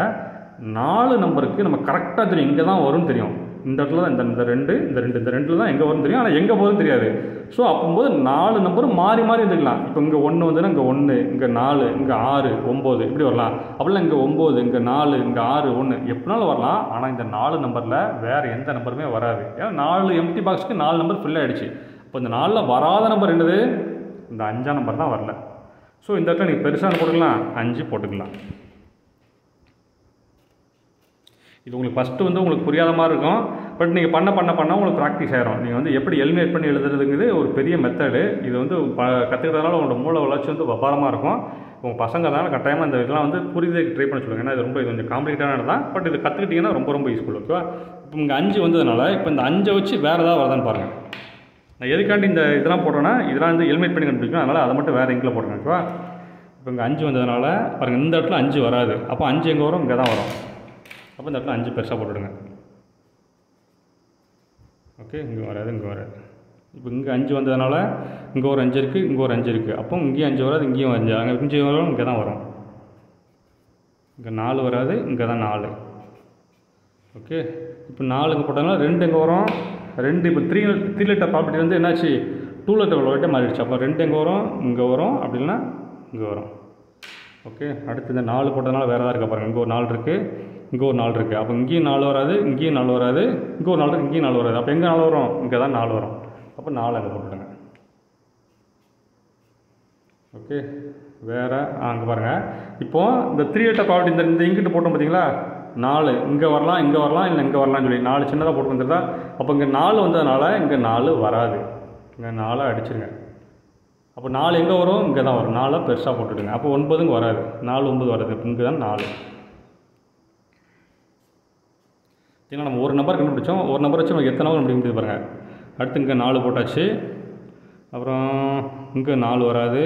4 நம்பருக்கு நம்ம கரெக்டாக தெரியும் இங்கே தான் வரும்னு தெரியும். இந்த இடத்துல தான் இந்த 2 இந்த ரெண்டில் தான் எங்கே வரும்னு தெரியும். ஆனால் எங்கே போகுதுன்னு தெரியாது. ஸோ அப்போது 4 நம்பரும் மாறி மாறி இருந்துக்கலாம். இப்போ இங்கே 1 வந்துன்னா இங்கே 1, இங்கே 4, இங்கே 6, 9 இப்படி வரலாம். அப்படிலாம் இங்கே 9, இங்கே 4, இங்கே 6, 1 எப்படினாலும் வரலாம். ஆனால் இந்த 4 நம்பரில் வேறு எந்த நம்பருமே வராது. ஏன்னா 4 எம்டி பாக்ஸுக்கு 4 நம்பர் ஃபில் ஆகிடுச்சு. இப்போ இந்த 4ல் வராத நம்பர் என்னது? இந்த 5ஆம் நம்பர் தான் வரல. ஸோ இந்த இடத்துல நீங்கள் பெருசாக போட்டுக்கலாம், 5 போட்டுக்கலாம். இது உங்களுக்கு ஃபஸ்ட்டு வந்து உங்களுக்கு புரியாத மாதிரி இருக்கும். பட் நீங்கள் பண்ண உங்களுக்கு ப்ராக்டிஸ் ஆகிரும். நீங்கள் வந்து எப்படி எலிமினேட் பண்ணி எழுதுறதுங்கிறது ஒரு பெரிய மெத்தடு. இது வந்து கற்றுக்கிறதுனால உங்களோட மூளை வளர்ச்சி வந்து அபாரமாக இருக்கும். உங்கள் பசங்க தான் கட்டாயமாக இந்த இதெல்லாம் வந்து புரிதலுக்கு ட்ரை பண்ண சொல்லுங்கள். ஏன்னா இது ரொம்ப கொஞ்சம் காம்ப்ளிகேட்டானது தான். பட் இது கற்றுக்கிட்டிங்கன்னா ரொம்ப யூஸ்ஃபுல். ஓகேவா? இப்போ இங்கே 5 வந்ததுனால இப்போ இந்த 5 வச்சு வேறு ஏதாவது வருதான்னு பாருங்கள். நான் எதுக்காண்டி இந்த இதெல்லாம் போடுறேன்னா இதெல்லாம் வந்து எலிமினேட் பண்ணி கண்டுபிடிக்கும். அதனால் அதை மட்டும் வேறு எங்கில் போடுறேன். ஓகேவா? இப்போ இங்கே 5 வந்ததுனால பாருங்கள், இந்த இடத்துல 5 வராது. அப்போ 5 எங்கே வரும்? இங்கே தான் வரும். அப்போ இந்த இடத்துல 5 பெருசாக போட்டுவிடுங்க. ஓகே, இங்கே வராது, இங்கே வராது. இப்போ இங்கே 5 வந்ததுனால இங்கே ஒரு 5 இருக்குது, இங்கே ஒரு 5 இருக்குது. அப்போ இங்கேயும் 5 வராது, இங்கேயும் 5. அங்கே 5 வரும், இங்கே தான் வரும். இங்கே 4 வராது, இங்கே தான் 4. ஓகே, இப்போ 4 இங்கே போட்டதுனால 2 எங்கே வரும்? 2. இப்போ 3 லெட்டர் ப்ராப்பர்ட்டி வந்து என்னாச்சு? 2 லெட்டர் ப்ராப்பர்ட்டி மாறிடுச்சு. அப்போ 2 எங்கே வரும்? இங்கே வரும். அப்படி இல்லைன்னா இங்கே வரும். ஓகே, அடுத்து இந்த 4 போட்டதுனால வேறு ஏதாவது இருக்கா பாருங்கள். இங்கே ஒரு 4 இருக்குது, இங்கே ஒரு 4 இருக்குது. அப்போ இங்கேயும் 4 வராது, இங்கேயும் 4 வராது, இங்கே ஒரு 4 இருக்குது, இங்கேயும் 4 வராது. அப்போ எங்கே 4 வரும்? இங்கே தான் 4 வரும். அப்போ 4 அங்கே போட்டுடுங்க. ஓகே, வேறு அங்கே பாருங்கள். இப்போது இந்த 3 லெட்டர் ப்ராப்பர்ட்டி இந்த இங்கிட்டு போட்டோம் பார்த்தீங்களா? 4 இங்கே வரலாம், இங்கே வரலாம், இல்லை இங்கே வரலாம்னு சொல்லி 4 சின்னதாக போட்டு வந்துருந்தா. அப்போ இங்கே 4 வந்ததுனால இங்கே 4 வராது. இங்கே 4 அடிச்சிருங்க. அப்போ 4 எங்கே வரும்? இங்கே தான் வரும். 4 பெருசாக போட்டுடுங்க. அப்போ 9 இங்கே வராது. 4 9 வராது. இப்போ இங்கே தான் 4. ஏன்னா நம்ம ஒரு நம்பர் கண்டுபிடிச்சோம். ஒரு நம்பர் வச்சு நம்ம எத்தனை நம்பர் கண்டுபிடிக்க பாருங்கள். அடுத்து இங்கே 4 போட்டாச்சு. அப்புறம் இங்கே 4 வராது,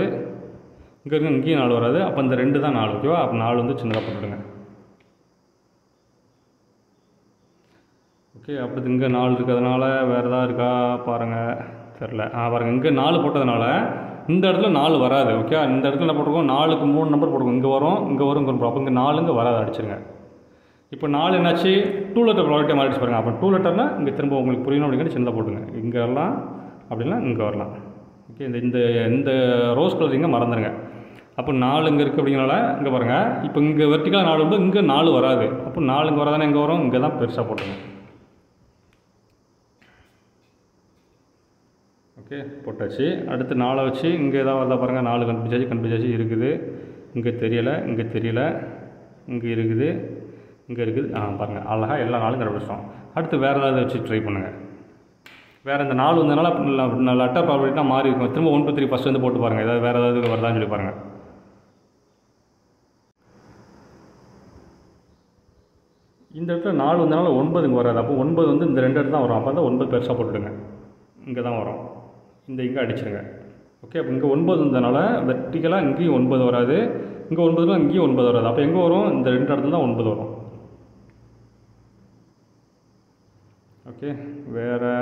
இங்கே இருக்கு, இங்கேயும் 4 வராது. அப்போ இந்த 2 தான் 4. ஓகேவா? அப்போ 4 வந்து சின்னதாக போட்டுவிடுங்க. ஓகே, அடுத்து இங்கே 4 இருக்கிறதுனால வேறு எதாவது இருக்கா பாருங்கள். தெரில. பாருங்கள், இங்கே 4 போட்டதுனால இந்த இடத்துல 4 வராது. ஓகே, இந்த இடத்துல என்ன போட்டிருக்கோம்? 4க்கு 3 நம்பர் போட்டுருக்கோம். இங்கே வரும், இங்கே வரும், இங்கே வரும். அப்போ இங்கே 4 இங்கே வராது, அடிச்சிருங்க. இப்போ 4 என்னாச்சு? 2 லெட்டர் ப்ராப்பர்ட்டியாக மாறிடுச்சு பாருங்கள். அப்போ 2 லெட்டர்னால் இங்கே திரும்ப உங்களுக்கு புரியணும் அப்படிங்கிற சின்னதாக போட்டுங்க. இங்கே வரலாம், அப்படின்னா இங்கே வரலாம். ஓகே, இந்த ரோஸ் கலர் இங்கே மறந்துடுங்க. அப்போ 4 இங்கே இருக்குது அப்படிங்கிறனால இங்கே பாருங்கள். இப்போ இங்கே வெர்டிக்கலாக 4 வந்து இங்கே 4 வராது. அப்போ 4 இங்கே வராதானே எங்கே வரும்? இங்கே தான் பெருசாக போட்டுங்க. ஓகே, போட்டாச்சு. அடுத்து 4 வச்சு இங்கே எதாவது வருதா பாருங்கள். 4 கண்டுபிடிச்சாச்சு இருக்குது. இங்கே தெரியலை, இங்கே தெரியல, இங்கே இருக்குது, இங்கே இருக்குது. பாருங்கள், அழகாக எல்லா 4 கண்டுபிடிச்சோம். அடுத்து வேறு ஏதாவது வச்சு ட்ரை பண்ணுங்கள். வேறு இந்த 4 வந்ததுனால லெட்டர் ப்ராப்பர்ட்டிலாம் மாறி இருக்கும். திரும்ப 1 2 3 ஃபஸ்ட் வந்து போட்டு பாருங்கள். ஏதாவது வேறு ஏதாவது வருதான்னு சொல்லி பாருங்கள். இந்த இடத்துல 4 வந்ததுனால 9 இங்கே வராது. அப்போ 9 வந்து இந்த 2 இடத்துல தான் வரும். அப்போ தான் 9 பெருசாக போட்டுடுங்க. இங்கே தான் வரும். இங்கே அடிச்சிருங்க. ஓகே, அப்போ இங்கே 9 வந்ததுனால வெர்டிக்கலாக இங்கேயும் 9 வராது, இங்கே 9 இங்கேயும் 9 வராது. அப்போ எங்கே வரும்? இந்த 2 இடத்துல தான் 9 வரும். ஓகே, வேறு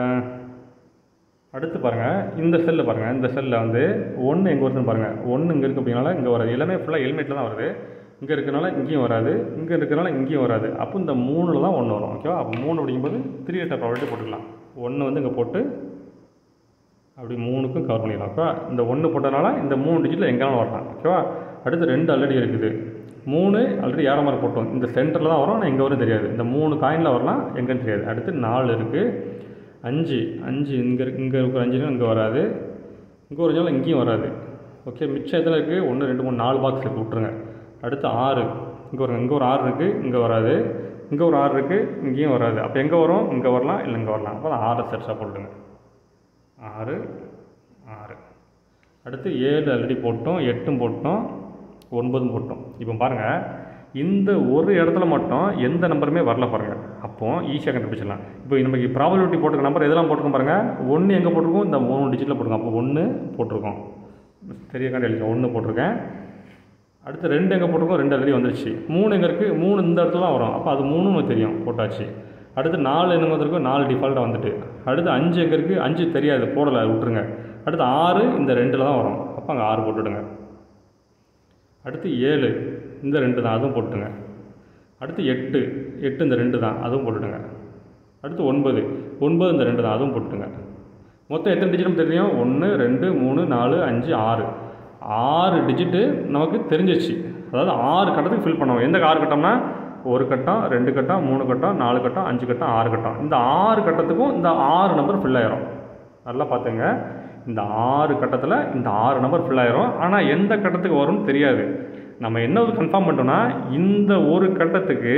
அடுத்து பாருங்கள். இந்த செல்லில் பாருங்கள். இந்த செல்லில் வந்து 1 எங்கே வருதுன்னு பாருங்கள். 1 இங்கே இருக்குது அப்படின்னால இங்கே வராது. எல்லாமே ஃபுல்லாக எலிமெண்ட்டில் தான் வருது. இங்கே இருக்கிறனால இங்கேயும் வராது, இங்கே இருக்கிறனால இங்கேயும் வராது. அப்போ இந்த 3ல் தான் 1 வரும். ஓகேவா? அப்போ 3 அப்படிங்கும்போது 3 லெட்டர் ப்ராப்பர்ட்டி போட்டுக்கலாம். 1 வந்து இங்கே போட்டு அப்படி 3க்கும் கவர் பண்ணிடலாம். ஓகேவா? இந்த 1 போட்டதுனால இந்த 3 டிஜிட்டில் எங்கேனாலும் வரலாம். ஓகேவா? அடுத்து 2 ஆல்ரெடி இருக்குது. 3 ஆல்ரெடி ஏற மாதிரி போட்டோம். இந்த சென்டரில் தான் வரும், ஆனால் எங்கே வரும் தெரியாது. இந்த 3 காயினில் வரலாம், எங்கேன்னு தெரியாது. அடுத்து 4 இருக்குது. 5 இங்கே இருக்கிற 5 இங்கே வராது, இங்கே ஒரு நாள் இங்கேயும் வராது. ஓகே, மிச்சம் எதில் இருக்குது? 1 2 3 4 பாக்ஸ் இருக்குது, விட்டுருங்க. அடுத்து 6 இங்கே ஒரு 6 இருக்குது, இங்கே வராது, இங்கே ஒரு 6 இருக்குது, இங்கேயும் வராது. அப்போ எங்கே வரும்? இங்கே வரலாம், இல்லை இங்கே வரலாம். அப்போ 6 செட்ஸாக போட்டுடுங்க. 6 6. அடுத்து 7 ஆல்ரெடி போட்டோம், 8 போட்டோம், 9 போட்டோம். இப்போ பாருங்கள், இந்த ஒரு இடத்துல மட்டும் எந்த நம்பருமே வரல பாருங்கள். அப்போ ஈஸியாக கண்டுபிடிச்சிடலாம். இப்போ நமக்கு ப்ராபபிலிட்டி போட்டிருக்க நம்பர் எதெல்லாம் போட்டிருக்கோம் பாருங்கள். 1 எங்கே போட்டிருக்கோம், இந்த 3 டிஜிட்டில் போட்டிருக்கோம். அப்போ 1 போட்டிருக்கோம், தெரிய காண்டி எழுதிக்கோம், 1 போட்டிருக்கேன். அடுத்து 2 எங்கே போட்டிருக்கோம், 2 ஆல்ரெடி வந்துருச்சு. 3 எங்கே இருக்குது, 3 இந்த இடத்துல தான் வரும். அப்போ அது 3 நமக்கு தெரியும், போட்டாச்சு. அடுத்து 4 என்ன வந்திருக்கும், 4 டிஃபால்ட்டாக வந்துட்டு. அடுத்து 5 எங்கே இருக்குது, 5 தெரியாது, போடலை, விட்டுருங்க. அடுத்து 6 இந்த 2ல் தான் வரும். அப்போ அங்கே 6 போட்டுவிடுங்க. அடுத்து 7 இந்த 2 தான், அதுவும் போட்டுங்க. அடுத்து 8 இந்த 2 தான், அதுவும் போட்டுடுங்க. அடுத்து 9 இந்த 2 தான், அதுவும் போட்டுங்க. மொத்தம் எத்தனை டிஜிட்டும் தெரியும், 1 2 3 4 5 6 டிஜிட்டு நமக்கு தெரிஞ்சிச்சு. அதாவது 6 கட்டத்துக்கு ஃபில் பண்ணுவோம். எந்த 6 கட்டம்னா 1 கட்டம் 2 கட்டம் 3 கட்டம் 4 கட்டம் 5 கட்டம் 6 கட்டம். இந்த 6 கட்டத்துக்கும் இந்த 6 நம்பர் ஃபில் ஆயிரும். நல்லா பார்த்துங்க, இந்த 6 கட்டத்தில் இந்த 6 நம்பர் ஃபில் ஆயிரும். ஆனால் எந்த கட்டத்துக்கு வரும்னு தெரியாது. நம்ம என்ன கன்ஃபார்ம் பண்ணிட்டோம்னா, இந்த ஒரு கட்டத்துக்கு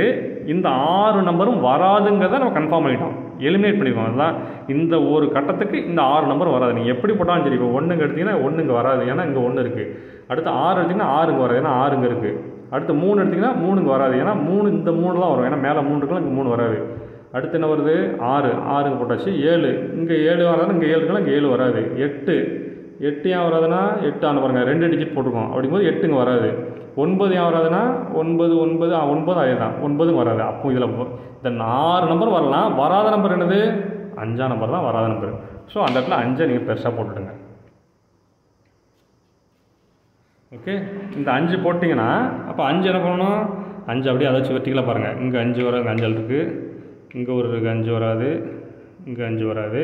இந்த 6 நம்பரும் வராதுங்கிறத நம்ம கன்ஃபார்ம் பண்ணிட்டோம், எலிமினேட் பண்ணிடுவோம். அதுதான் இந்த ஒரு கட்டத்துக்கு இந்த 6 நம்பர் வராது. நீங்கள் எப்படி போட்டாலும் சரி. இப்போ 1 எடுத்திங்கன்னா 1 இங்கே வராது, ஏன்னா இங்கே 1 இருக்குது. அடுத்து 6 எடுத்திங்கன்னா 6 இங்கே வராது, ஏன்னா 6 இங்கே இருக்குது. அடுத்து 3 எடுத்திங்கன்னா 3 இங்கே வராது, ஏன்னா 3 இந்த 3 தான் வரும், ஏன்னா மேலே 3 இருக்கலாம், இங்கே 3 வராது. அடுத்து என்ன வருது, 6 இங்கே போட்டாச்சு. 7 இங்கே 7 வராது, இங்கே 7 இருக்கலாம், இங்கே 7 வராது. 8 ஏன் வராதுன்னா 8 ஆன பாருங்கள், 2 டிஜிட் போட்டுருக்கோம். அப்படிங்கும்போது 8 இங்கே வராது. 9 ஏன் வராதுன்னா 9 அதே தான், 9 வராது. அப்போ இதில் இந்த 6 நம்பர் வரலாம். வராத நம்பர் என்னது, 5ஆம் நம்பர் தான் வராத நம்பர். ஸோ அந்த இடத்துல 5 நீங்கள் பெருசாக போட்டுடுங்க. ஓகே, இந்த 5 போட்டிங்கன்னா அப்போ 5 என்ன பண்ணணும், 5 அப்படியே அதை வச்சு வெட்டிக்கலாம் பாருங்கள். இங்கே 5 வராது, இங்கே 5 இருக்குது, இங்கே ஒரு 5 வராது, இங்கே 5 வராது.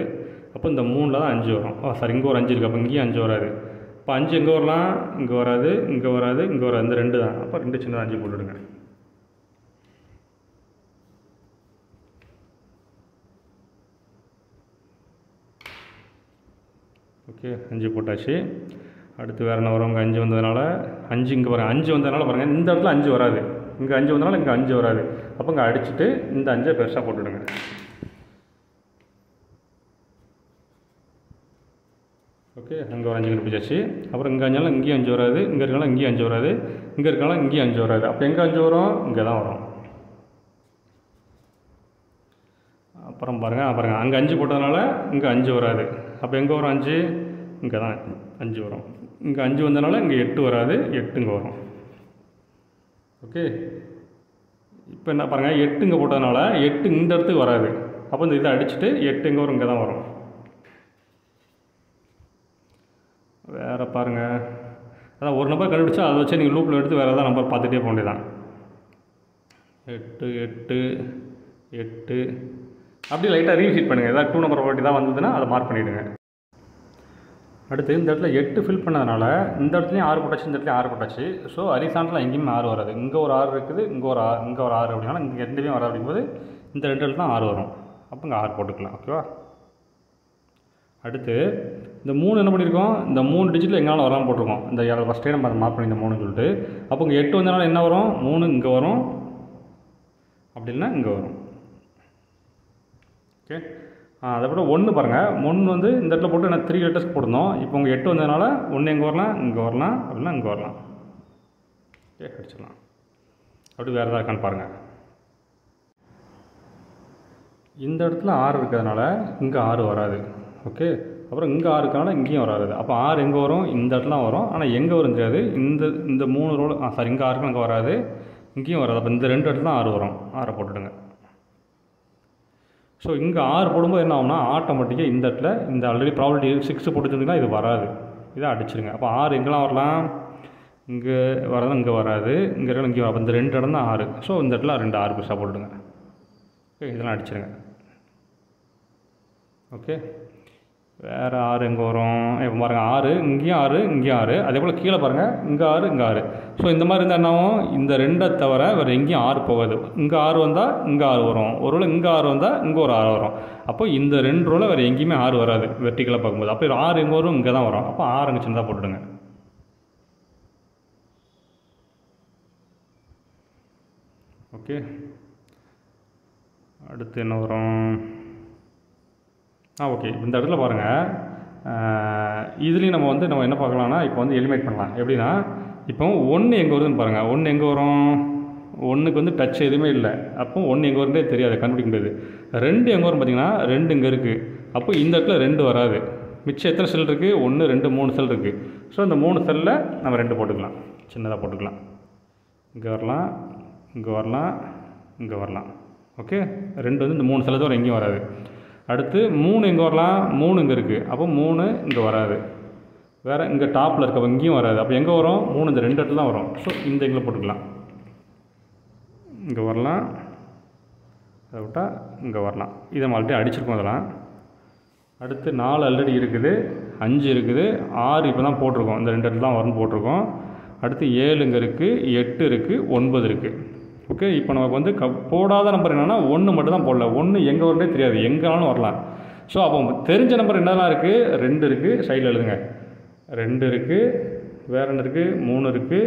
அப்போ இந்த 3ல் தான் 5 வரும். சாரி, இங்கே ஒரு 5 இருக்குது, அப்போ இங்கேயும் 5 வராது. இப்போ 5 எங்கே வரலாம், இங்கே வராது, இங்கே வராது, இங்கே வராது, இந்த 2 தான். அப்போ 2 சின்ன 5 போட்டுடுங்க. ஓகே, 5 போட்டாச்சு. அடுத்து வேறு என்ன வரும், இங்கே 5 வந்ததுனால 5 இங்கே பாருங்கள், 5 வந்ததுனால பாருங்கள், இந்த இடத்துல 5 வராது, இங்கே 5 வந்ததுனால இங்கே 5 வராது. அப்போ இங்கே அடிச்சுட்டு இந்த 5 பெருசாக போட்டுவிடுங்க. ஓகே, அங்கே ஒரு 5 கண்டுபிடிச்சாச்சு. அப்புறம் இங்கே 5 இங்கேயும் 5 வராது, இங்கே இருக்கலாம் இங்கேயும் 5 வராது, இங்கே இருக்கலாம் இங்கேயும் 5 வராது. அப்போ எங்கே 5 வரும், இங்கே தான் வரும். அப்புறம் பாருங்கள் அங்கே 5 போட்டதுனால இங்கே 5 வராது. அப்போ எங்கே வரும் 5, இங்கே தான் 5 வரும். இங்கே 5 வந்ததுனால இங்கே 8 வராது, 8 இங்கே வரும். ஓகே, இப்போ என்ன பாருங்கள், 8 இங்கே போட்டதுனால 8 இந்த இடத்துக்கு வராது. அப்போ இந்த இதை அடிச்சுட்டு 8 எங்கே வரும், இங்கே தான் வரும். வேறு பாருங்கள், அதான் ஒரு நம்பர் கண்டுபிடிச்சா அதை வச்சு நீங்கள் லூப்பில் எடுத்து வேறு ஏதாவது நம்பர் பார்த்துட்டே போக வேண்டியதான். 8 8 8 அப்படி லைட்டாக ரீஃபீட் பண்ணுங்கள். ஏதாவது 2 நம்பர் ப்ராப்பர்ட்டி தான் வந்ததுன்னா அதை மார்க் பண்ணிவிடுங்க. அடுத்து இந்த இடத்துல 8 ஃபில் பண்ணதுனால இந்த இடத்துலையும் 6 போட்டாச்சு, இந்த இடத்துலையும் 6 போட்டாச்சு. ஸோ ஹரிசாண்டலில் எங்கேயுமே 6 வராது. இங்கே ஒரு 6 இருக்குது, இங்கே ஒரு 6 அப்படின்னா இங்கே எதுவுமே வராது. அப்படிங்கும்போது இந்த 2 இடத்துல தான் 6 வரும். அப்போ இங்கே 6 போட்டுக்கலாம். ஓகேவா? அடுத்து இந்த 3 என்ன பண்ணியிருக்கோம், இந்த 3 டிஜிட்டில் எங்களால் வரலாம் போட்டிருக்கோம். இந்த ஃபஸ்ட் டைம் அதை மார்க் பண்ணி இந்த 3 சொல்லிட்டு. அப்போ இங்கே 8 வந்ததுனால என்ன வரும், 3 இங்கே வரும், அப்படின்னா இங்கே வரும். ஓகே, அதுக்கப்புறம் 1 பாருங்கள், 1 வந்து இந்த இடத்துல போட்டு நான் 3 லெட்டர்ஸ்க்கு போட்டிருந்தோம். இப்போ உங்கள் 8 வந்ததுனால 1 எங்கே வரலாம், இங்கே வரலாம், அப்படின்னா இங்கே வரலாம். ஓகே, அடிச்சிடலாம். அப்படி வேறு ஏதாவது இருக்கான்னு பாருங்கள். இந்த இடத்துல 6 இருக்கிறதுனால இங்கே 6 வராது. ஓகே, அப்புறம் இங்கே 6 இருக்கனால இங்கேயும் வராது. அப்போ 6 எங்கே வரும், இந்த இடத்துல வரும், ஆனால் எங்கே வரும் தெரியாது. இந்த 3 ரோடு சாரி, இங்கே 6 அங்கே வராது, இங்கேயும் வராது. அப்போ இந்த 2 இடத்துல தான் 6 வரும். 6 போட்டுடுங்க. ஸோ இங்கே 6 போடும்போது என்ன ஆகும்னா, ஆட்டோமேட்டிக்காக இந்த இடத்துல இந்த ஆல்ரெடி ப்ராபபிலிட்டி 6 போட்டுருந்தீங்கன்னா இது வராது, இதை அடிச்சிடுங்க. அப்போ 6 எங்கெல்லாம் வரலாம், இங்கே வரதான், இங்கே வராது, இங்கே இருக்கலாம், இங்கே வரும். இந்த 2 இடம் தான் 6. ஸோ இந்த இடத்துல 2 6 பெருசாக போட்டுடுங்க. ஓகே, இதெல்லாம் அடிச்சிடுங்க. ஓகே, வேறு 6 எங்கே வரும், இப்போ பாருங்கள் 6 இங்கேயும் 6 இங்கேயும் 6. அதே போல் கீழே பாருங்கள், இங்கே 6 இங்கே 6. ஸோ இந்த மாதிரி இருந்தால் என்ன ஆகும், இந்த 2 தவிர வேறு எங்கேயும் 6 போகாது. இங்கே 6 வந்தால் இங்கே 6 வரும், ஒருவேளை இங்கே 6 வந்தால் இங்கே ஒரு 6 வரும். அப்போ இந்த 2 ரோவில் வேறு எங்கேயுமே 6 வராது வெர்டிக்கலாக பார்க்கும்போது. அப்போ 6 எங்கே வரும், இங்கே தான் வரும். அப்போ 6 அங்கே சின்னதாக போட்டுடுங்க. ஓகே, அடுத்து என்ன வரும், ஓகே, இந்த இடத்துல பாருங்கள், இதுலேயும் நம்ம என்ன பார்க்கலாம்னா, இப்போ வந்து எலிமினேட் பண்ணலாம். எப்படின்னா, இப்போ 1 எங்கே வருதுன்னு பாருங்கள். 1 எங்கே வரும், ஒன்றுக்கு வந்து டச் எதுவுமே இல்லை. அப்போ 1 எங்கே வரும்னே தெரியாது, கண்டுபிடிக்க முடியாது. 2 எங்கே வரும் பார்த்தீங்கன்னா 2 இங்கே இருக்குது. அப்போ இந்த இடத்துல 2 வராது. மிச்சம் எத்தனை செல் இருக்குது? 1 2 3 செல் இருக்குது. ஸோ இந்த 3 செல்லில் நம்ம 2 போட்டுக்கலாம், சின்னதாக போட்டுக்கலாம். இங்கே வரலாம், இங்கே வரலாம், இங்கே வரலாம். ஓகே, 2 வந்து இந்த 3 செல்லை தவிர எங்கேயும் வராது. அடுத்து 3 எங்கே வரலாம்? 3 இங்கே இருக்குது. அப்போ 3 இங்கே வராது. வேறு இங்கே டாப்பில் இருக்க இங்கேயும் வராது. அப்போ எங்கே வரும்? 3 இந்த 2 இடத்துல தான் வரும். ஸோ இந்த எங்களை போட்டுக்கலாம். இங்கே வரலாம், அதை விட்டால் இங்கே வரலாம். இதை நம்ம ஆல்ரெடி அடிச்சிருக்கோம் அதெல்லாம். அடுத்து 4 ஆல்ரெடி இருக்குது, 5 இருக்குது, 6 இப்போ தான் போட்டிருக்கோம், இந்த 2 இடத்துல தான் வரும்னு போட்டிருக்கோம். அடுத்து 7 இங்கே இருக்குது, 8 இருக்குது, 9 இருக்குது. ஓகே, இப்போ நமக்கு வந்து போடாத நம்பர் என்னென்னா 1 மட்டும் தான் போடல. 1 எங்கே வரும்னே தெரியாது, எங்கேனாலும் வரலாம். ஸோ அப்போ தெரிஞ்ச நம்பர் என்னெல்லாம் இருக்குது? 2 இருக்குது, சைடில் எழுதுங்க. 2 இருக்குது, வேறு என்ன இருக்குது? 3 இருக்குது,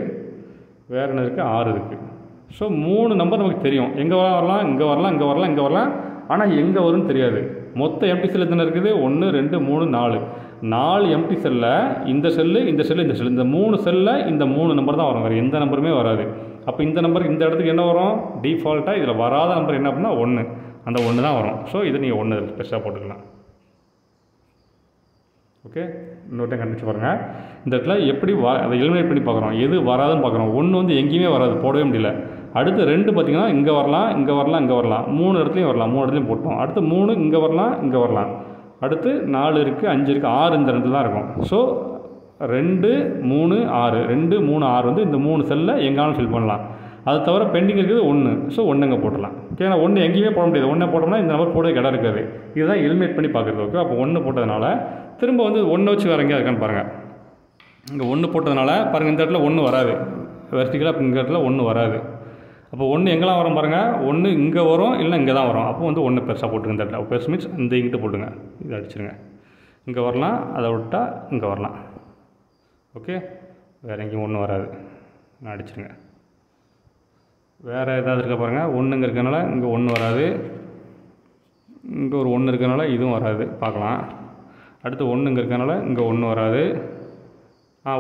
வேறு என்ன இருக்குது? 6 இருக்குது. ஸோ 3 நம்பர் நமக்கு தெரியும், எங்கே வரலாம், இங்கே வரலாம், இங்கே வரலாம், இங்கே வரலாம். ஆனால் எங்கே வரும்னு தெரியாது. மொத்த எம்டி செல் எத்தனை இருக்குது? 1 2 3 4. 4 எம்டி செல்லில் இந்த செல்லு, இந்த செல்லு, இந்த செல்லு, இந்த 3 செல்லில் இந்த 3 நம்பர் தான் வரும், வேறு எந்த நம்பருமே வராது. அப்போ இந்த நம்பர் இந்த இடத்துக்கு என்ன வரும்? டிஃபால்ட்டாக இதில் வராத நம்பர் என்ன அப்படின்னா 1, அந்த 1 தான் வரும். ஸோ இதை நீங்கள் 1 ஸ்பெஷலாக போட்டுக்கலாம். ஓகே, இன்னொரு டைம் கண்டுபிடிச்சு பாருங்கள். இந்த இடத்துல எப்படி அதை எலிமினேட் பண்ணி பார்க்குறோம், எது வராதுன்னு பார்க்குறோம். 1 வந்து எங்கேயுமே வராது, போடவே முடியல. அடுத்து 2 பார்த்திங்கன்னா இங்கே வரலாம், இங்கே வரலாம், இங்கே வரலாம். 3 இடத்துலையும் வரலாம், 3 இடத்துலையும் போட்டோம். அடுத்து 3 இங்கே வரலாம், இங்கே வரலாம். அடுத்து 4 இருக்குது, 5 இருக்குது, 6 இந்த 2 தான் இருக்கும். ஸோ 2 3 6, 2 3 6 வந்து இந்த 3 செல்லில் எங்கேனாலும் ஃபில் பண்ணலாம். அது தவிர பெண்டிங் இருக்குது 1. ஸோ 1 இங்கே போட்டலாம். ஓகே, ஏன்னா 1 எங்கேயுமே போட முடியாது. 1 போட்டோம்னா இந்த நம்பர் போட இடம் இருக்காது. இதுதான் எலிமினேட் பண்ணி பார்க்குறது. ஓகே, அப்போ 1 போட்டதுனால திரும்ப வந்து 1 வச்சு வேறு எங்கேயா இருக்கான்னு பாருங்கள். இங்கே 1 போட்டதுனால பாருங்கள், இந்த இடத்துல 1 வராது, வெர்டிகலாக இந்த இடத்துல 1 வராது. அப்போ 1 எங்கெல்லாம் வரும் பாருங்கள், 1 இங்கே வரும், இல்லைனா இங்கே தான் வரும். அப்போ வந்து 1 பெருசாக போட்டுருங்க. இந்த இடத்துல பெருசு மீன்ஸ் இந்த இங்கிட்டு போட்டுங்க, இதை அடிச்சிருங்க. இங்கே வரலாம், அதை விட்டால் இங்கே வரலாம். ஓகே, வேறு எங்கேயும் 1 வராது, நான் அடிச்சிருங்க. வேறு ஏதாவது இருக்க பாருங்கள், 1 இங்கே இருக்கிறனால இங்கே 1 வராது, இங்கே ஒரு 1 இருக்கிறனால இதுவும் வராது, பார்க்கலாம். அடுத்து 1 இங்கே இருக்கிறனால இங்கே 1 வராது.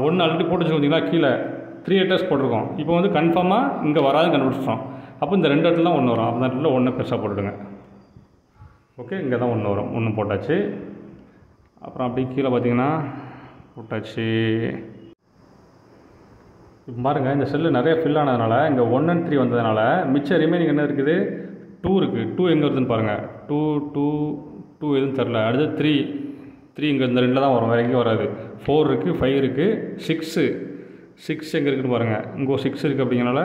1 ஆல்ரெடி போட்டு வச்சுருந்தீங்களா, கீழே 3 லெட்டர்ஸ் போட்டிருக்கோம். இப்போ வந்து கன்ஃபார்மாக இங்கே வராதுன்னு கண்டுபிடிச்சிட்டோம். அப்போ இந்த 2 இடத்துல தான் 1 வரும். அப்போ அந்த இடத்துல 1 பெருசாக போட்டுடுங்க. ஓகே, இங்கே தான் 1 வரும், 1 போட்டாச்சு. அப்புறம் அப்படி கீழே பார்த்தீங்கன்னா போட்டாச்சு. இப்போ பாருங்கள், இந்த செல்லு நிறைய ஃபில் ஆனதுனால இங்கே 1 and 3 வந்ததுனால மிச்சம் ரிமைனிங் என்ன இருக்குது? 2 இருக்குது. 2 எங்கே வருதுன்னு பாருங்கள். 2 எதுவும் தெரில. அடுத்து 3 இங்கே இந்த 2 தான் வரும், வேறு எங்கேயும் வராது. 4 இருக்குது, 5 இருக்குது, 6 எங்கே இருக்குதுன்னு பாருங்கள். இங்கே 6 இருக்குது, அப்படிங்கிறனால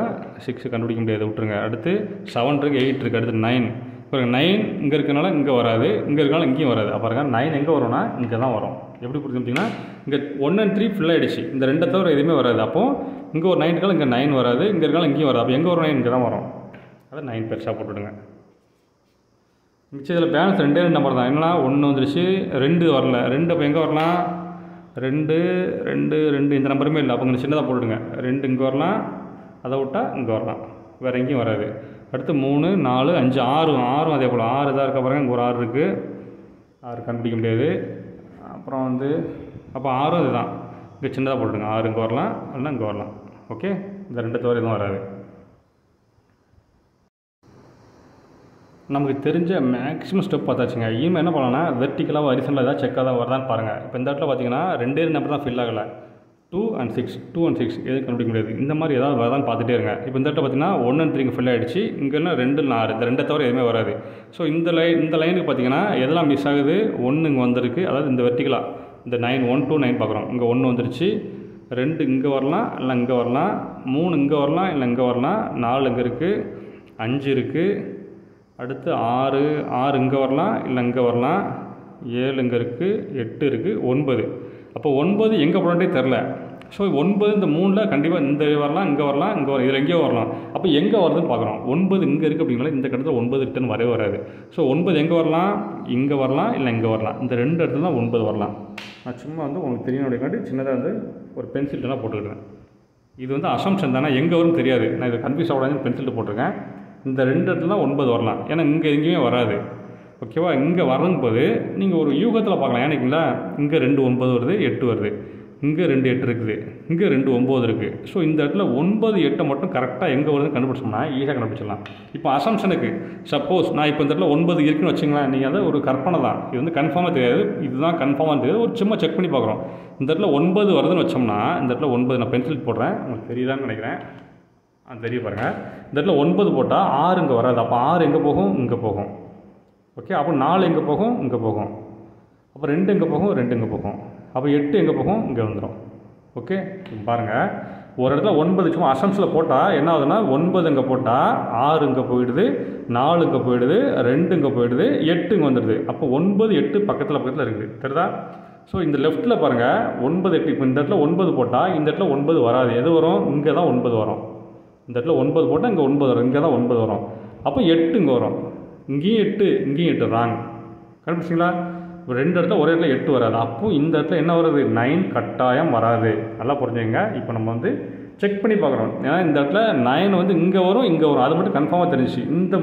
6 கண்டுபிடிக்க முடியாது, விட்டுருங்க. அடுத்து 7 இருக்குது, 8 இருக்குது. அடுத்து 9 பாருங்கள். 9 இங்கே இருக்கனால இங்கே வராது, இங்கே இருக்கனால இங்கேயும் வராது. பாருங்கள், 9 எங்கே வரும்னா இங்கே தான் வரும். எப்படி புரிஞ்சுக்கிட்டிங்கன்னா இங்கே 1 and 3 ஃபில் ஆகிடுச்சு, இந்த 2 தவிர எதுவுமே வராது. அப்போது இங்கே ஒரு 9 இருக்காலும் இங்கே 9 வராது, இங்கே இருக்காலும் இங்கேயும் வராது. அப்போ எங்கே வரும்? 9 இங்கே தான் வரும். அதை 9 பெருசாக போட்டுவிடுங்க. மிச்சம் இதில் பேலன்ஸ் 2 நம்பர் தான். என்னன்னா 1 வந்துருச்சு, 2 வரல. 2 அப்போ எங்கே வரலாம்? 2 இந்த நம்பருமே இல்லை. அப்போ இங்கே சின்னதாக போட்டுடுங்க. 2 இங்கே வரலாம், அதை விட்டால் இங்கே வரலாம், வேறு எங்கேயும் வராது. அடுத்து 3 4 5 6 அதே போல் 6 இதாக இருக்க பாருங்கள். இங்கே ஒரு 6 இருக்குது, 6 கண்டுபிடிக்க முடியாது. அப்புறம் வந்து அப்போ 6 இதுதான், இங்கே சின்னதாக போட்டுடுங்க. 6 இங்கே வரலாம், இல்லைனா இங்கே வரலாம். ஓகே, இந்த 2 தவிர எதுவும் வராது. நமக்கு தெரிஞ்ச மேக்ஸிமம் ஸ்டெப் பார்த்தாச்சுங்க. இனிமேல் என்ன பண்ணலாம்னா வெர்டிக்கலாக ஹரிசாண்டலாக ஏதாவது செக்காக தான் வருதான்னு பாருங்கள். இப்போ இந்த இடத்துல பார்த்தீங்கன்னா 2 நம்பர் தான் ஃபில் ஆகலை. 2 and 6 எதுவும் கண்டுபிடிக்க முடியாது. இந்த மாதிரி ஏதாவது வருதான்னு பார்த்துட்டே இருங்க. இப்போ இந்த இடத்துல பார்த்தீங்கன்னா 1 and 3 இங்கே ஃபில் ஆகிடுச்சு, இங்கேனா 2 6, இந்த 2 தவிர எதுவுமே வராது. ஸோ இந்த லைனுக்கு பார்த்தீங்கன்னா எதெல்லாம் மிஸ் ஆகுது? 1 இங்கே வந்திருக்கு, அதாவது இந்த வெர்டிக்கலாக இந்த 9 1 to 9 பார்க்குறோம். இங்கே 1 வந்துருச்சு, 2 இங்கே வரலாம், இல்லை இங்கே வரலாம், 3 இங்கே வரலாம், இல்லை இங்கே வரலாம், 4 இங்கே இருக்குது, 5 இருக்குது, அடுத்து 6 இங்கே வரலாம், இல்லை இங்கே வரலாம், 7 இங்கே இருக்குது, 8 இருக்குது, 9. அப்போ 9 எங்கே போடண்டே தெரில. ஸோ 9 இந்த 3ல் கண்டிப்பாக இந்த வரலாம், இங்கே வரலாம், இங்கே இதில் எங்கேயோ வரலாம். அப்போ எங்கே வருதுன்னு பார்க்குறோம். 9 இங்கே இருக்குது அப்படின்னால இந்த கட்டத்தில் 9 ரிட்டன் வரவே வராது. ஸோ 9 எங்கே வரலாம்? இங்கே வரலாம், இல்லை இங்கே வரலாம். இந்த 2 இடத்துல தான் 9 வரலாம். நான் சும்மா வந்து உங்களுக்கு தெரியணுடையக்காண்டி சின்னதாக வந்து ஒரு பென்சில்ட்டெல்லாம் போட்டுக்கிட்டேன். இது வந்து அசம்ஷன் தானே, எங்கே வரும்னு தெரியாது. நான் இதை கன்ஃபியூஸ் ஆகாதுன்னு பென்சில்ட்டு போட்டிருக்கேன். இந்த 2 இடத்துல தான் 9 வரலாம், ஏன்னா இங்கே எங்கேயுமே வராது. ஓகேவா? இங்கே வரணும் போது நீங்கள் ஒரு யூகத்தில் பார்க்கலாம். ஏன்னிங்களா இங்கே 2 9 வருது, 8 வருது. இங்கே 2 8 இருக்குது, இங்கே 2 9 இருக்குது. ஸோ இந்த இடத்துல 9 8 மட்டும் கரெக்டாக எங்கே வருதுன்னு கண்டுபிடிச்சோம்னா ஈஸியாக கண்டுபிடிச்சிடலாம். இப்போ அசம்ஷனுக்கு சப்போஸ் நான் இப்போ இந்த இடத்துல 9 இருக்குன்னு வச்சுங்களேன், நீங்கள் அதை ஒரு கற்பனை தான், இது வந்து கன்ஃபார்மாக தெரியாது, இதுதான் கன்ஃபார்மாக தெரியாது, ஒரு சும்மா செக் பண்ணி பார்க்குறோம். இந்த இடத்துல 9 வருதுன்னு வச்சோம்னா இந்த இடத்துல 9 நான் பென்சில் போடுறேன், உங்களுக்கு தெரியுதான்னு நினைக்கிறேன், தெரிய பாருங்கள். இந்த இடத்துல 9 போட்டால் 6 இங்கே வராது, அப்போ 6 எங்கே போகும், இங்கே போகும். ஓகே, அப்போ 4 எங்கே போகும், இங்கே போகும். அப்போ 2 எங்கே போகும், 2 இங்கே போகும். அப்போ 8 எங்கே போகும், இங்கே வந்துடும். ஓகே, பாருங்கள், ஒரு இடத்துல 9 சும்மா அசம்ஸில் போட்டால் என்ன ஆகுதுன்னா 9 இங்கே போட்டால் 6 இங்கே போயிடுது, 4 இங்கே போயிடுது, 2 இங்கே போயிடுது, 8 இங்கே வந்துடுது. அப்போ 9 8 பக்கத்தில் இருக்குது, தெரியுதா? ஸோ இந்த லெஃப்ட்டில் பாருங்கள் 9 8, இப்போ இந்த இடத்துல 9 போட்டால் இந்த இடத்துல 9 வராது, எது வரும், இங்கே தான் 9 வரும். இந்த இடத்துல 9 போட்டால் இங்கே 9 வரும், இங்கே தான் 9 வரும். அப்போ 8 இங்கே வரும், இங்கேயும் 8 இங்கேயும் 8, ராங். கண்டுபிடிச்சிங்களா? இப்போ 2 இடத்துல ஒரே இடத்துல 8 வராது, அப்போது இந்த இடத்துல என்ன வருது, 9 கட்டாயம் வராது. நல்லா புரிஞ்சுங்க. இப்போ நம்ம வந்து செக் பண்ணி பார்க்குறோம். ஏன்னா இந்த இடத்துல 9 வந்து இங்கே வரும், இங்கே வரும், அது மட்டும் கன்ஃபார்மாக தெரிஞ்சிச்சு. இந்த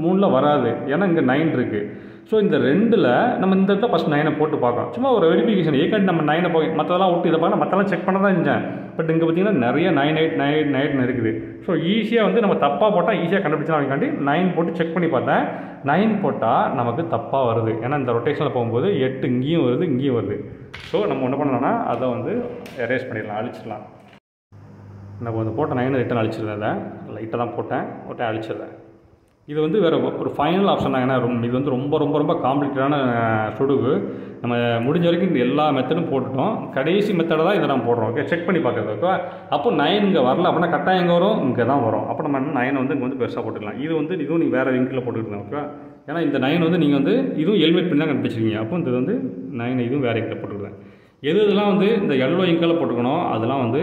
3ல் வராது, ஏன்னா இங்கே 9 இருக்குது. ஸோ இந்த 2ல் நம்ம இந்த இடத்துல ஃபஸ்ட் 9 போட்டு பார்க்குறோம், சும்மா ஒரு வெரிஃபிகேஷன். ஏற்கனவே நம்ம 9 போய் மற்றதெல்லாம் விட்டு இதை பார்க்க மற்றெல்லாம் செக் பண்ண தான் செஞ்சேன். பட் இங்கே பார்த்தீங்கன்னா நிறைய 9 8 9 8 இருக்குது. ஸோ ஈஸியாக வந்து நம்ம தப்பாக போட்டால் ஈஸியாக கண்டுபிடிச்சலாம். அதுக்காண்டி 9 போட்டு செக் பண்ணி பார்த்தேன். 9 போட்டால் நமக்கு தப்பாக வருது, ஏன்னா இந்த ரொட்டேஷனில் போகும்போது 8 இங்கேயும் வருது, இங்கேயும் வருது. ஸோ நம்ம என்ன பண்ணலாம்னா அதை வந்து எரேஸ் பண்ணிடலாம், அழிச்சிடலாம். நம்ம வந்து போட்ட 9 ரிட்டன் அழிச்சிருந்தேன், லைட்டாக தான் போட்டேன், அழிச்சிடுறேன். இது வந்து வேறு ஒரு ஃபைனல் ஆப்ஷன் தான். ஏன்னா இது வந்து ரொம்ப ரொம்ப ரொம்ப காம்ப்ளிகேட்டான சுடுகு. நம்ம முடிஞ்ச வரைக்கும் இந்த எல்லா மெத்தடும் போட்டுட்டோம், கடைசி மெத்தடை தான் இதை நம்ம போடுறோம். ஓகே, செக் பண்ணி பார்க்குறது. ஓகே, அப்போ 9 இங்கே வரல அப்படின்னா கட்டாயம் எங்கே வரும், இங்கே தான் வரும். அப்போ நம்ம 9 வந்து இங்கே வந்து பெருசாக போட்டுக்கலாம். இது வந்து இதுவும் நீங்கள் வேறு விங்கில் போட்டுக்கிட்டேன். ஓகே, ஏன்னா இந்த 9 வந்து நீங்கள் வந்து இதுவும் எலிமினேட் பண்ணி தான் கண்டுபிடிச்சிருக்கீங்க. அப்போ இது வந்து 9 இதுவும் வேறு இங்கில் போட்டுக்கிட்டேன். இதெல்லாம் வந்து இந்த எல்லோ இங்கில் போட்டுக்கணும், அதெல்லாம் வந்து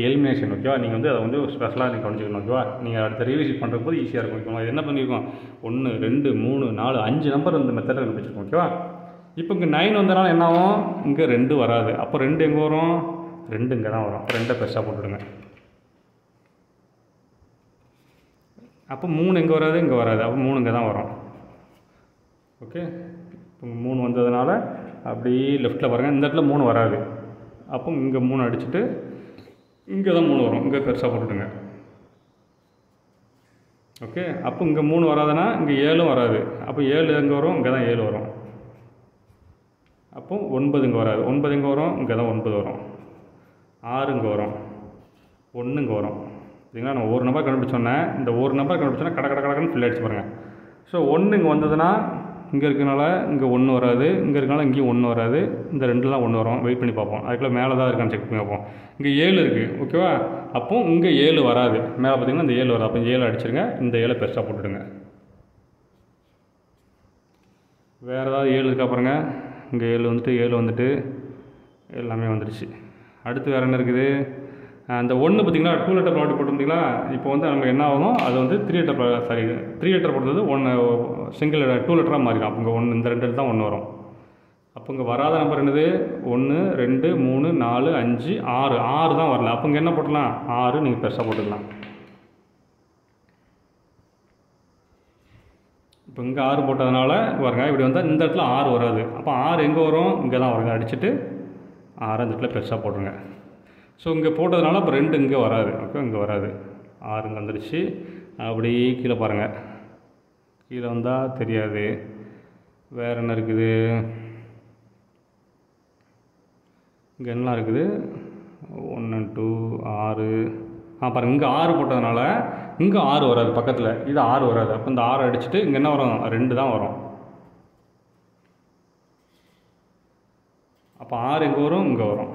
எலிமினேஷன். ஓகேவா, நீங்கள் வந்து அதை வந்து ஸ்பெஷலாக நீங்கள் கவனிச்சிக்கணும். ஓகேவா, நீங்கள் அடுத்த ரிவிசிட் பண்ணுற போது ஈஸியாக இருக்கும். ஓகேவா, என்ன பண்ணியிருக்கோம், 1 2 3 4 5 நம்பர் இந்த மெத்தடில் கண்டுபிடிச்சிருக்கோம். ஓகேவா, இப்போ இங்கே 9 வந்தனால என்ன ஆகும், இங்கே 2 வராது. அப்போ 2 எங்கே வரும், 2 இங்கே தான் வரும். அப்போ 2 பெருசாக போட்டுவிடுங்க. அப்போ 3 எங்கே வராது, இங்கே வராது. அப்போ 3 இங்கே தான் வரும். ஓகே, இப்போ 3 வந்ததுனால அப்படியே லெஃப்ட்டில் பாருங்கள், இந்த இடத்துல 3 வராது. அப்போ இங்கே 3 அடிச்சுட்டு இங்கே தான் 3 வரும், இங்கே பெருசாக போட்டுடுங்க. ஓகே, அப்போ இங்கே 3 வராதுன்னா இங்கே 7 வராது. அப்போ 7 எங்கே வரும், இங்கே தான் 7 வரும். அப்போ 9 இங்கே வராது. 9 எங்கே வரும், இங்கே தான் 9 வரும். 6 இங்கே வரும், 1 இங்கே வரும். சரிங்களா, நம்ம ஒரு நம்பர் கண்டுபிடிச்சோன்னே இந்த ஒரு நம்பர் கண்டுபிடிச்சோன்னா கடன்னு ஃபில் அடிச்சு பாருங்கள். ஸோ 1 இங்கே வந்ததுன்னா இங்கே இருக்கனால இங்கே 1 வராது, இங்கே இருக்கனால இங்கேயும் 1 வராது, இந்த 2லாம் 1 வரும். வெயிட் பண்ணி பார்ப்போம், அதுக்குள்ளே மேலே தான் இருக்கான்னு செக் பண்ணி பார்ப்போம். இங்கே 7 இருக்குது. ஓகேவா, அப்போ இங்கே 7 வராது, மேலே பார்த்தீங்கன்னா இந்த 7 வராது. அப்போ 7 அடிச்சிருங்க, இந்த 7 பெருசாக போட்டுடுங்க. வேறு ஏதாவது 7 இருக்கா பாருங்கள், இங்கே 7 வந்துட்டு எல்லாமே வந்துடுச்சு. அடுத்து வேறு என்ன இருக்குது, அந்த 1 பார்த்திங்கன்னா 2 லெட்டர் ப்ராடக்ட் போட்டிருந்தீங்களா. இப்போ வந்து நம்ம என்ன ஆகும், அது வந்து 3 லெட்டர் போட்டது 1 சிங்கிள் 2 லெட்டராக மாறிடும். அப்போ இங்கே 1 இந்த 2 தான் 1 வரும். அப்போ இங்கே வராத நம்பர் என்னது, 1 2 3 4 5 6 6 தான் வரல. அப்போ இங்கே என்ன போட்டலாம், 6 நீங்கள் பெருசாக போட்டுக்கலாம். இப்போ இங்கே 6 போட்டதுனால பாருங்க, இப்படி வந்தால் இந்த இடத்துல 6 வராது. அப்போ 6 எங்கே வரும், இங்கே தான் வருங்க. அடிச்சுட்டு 6 இந்த இடத்துல பெருசாக போட்டுருங்க. ஸோ இங்கே போட்டதுனால இப்போ 2 இங்கே வராது. ஓகே, இங்கே வராது, 6 இங்கே வந்துடுச்சு. அப்படியே கீழே பாருங்கள், கீழே வந்தால் தெரியாது. வேறு என்ன இருக்குது, இங்கே என்னலாம் இருக்குது, 1 2 6 பாருங்கள், இங்கே 6 போட்டதுனால இங்கே 6 வராது, பக்கத்தில் இது 6 வராது. அப்போ இந்த 6 அடிச்சுட்டு இங்கே என்ன வரும், 2 தான் வரும். அப்போ 6 எங்கே வரும், இங்கே வரும்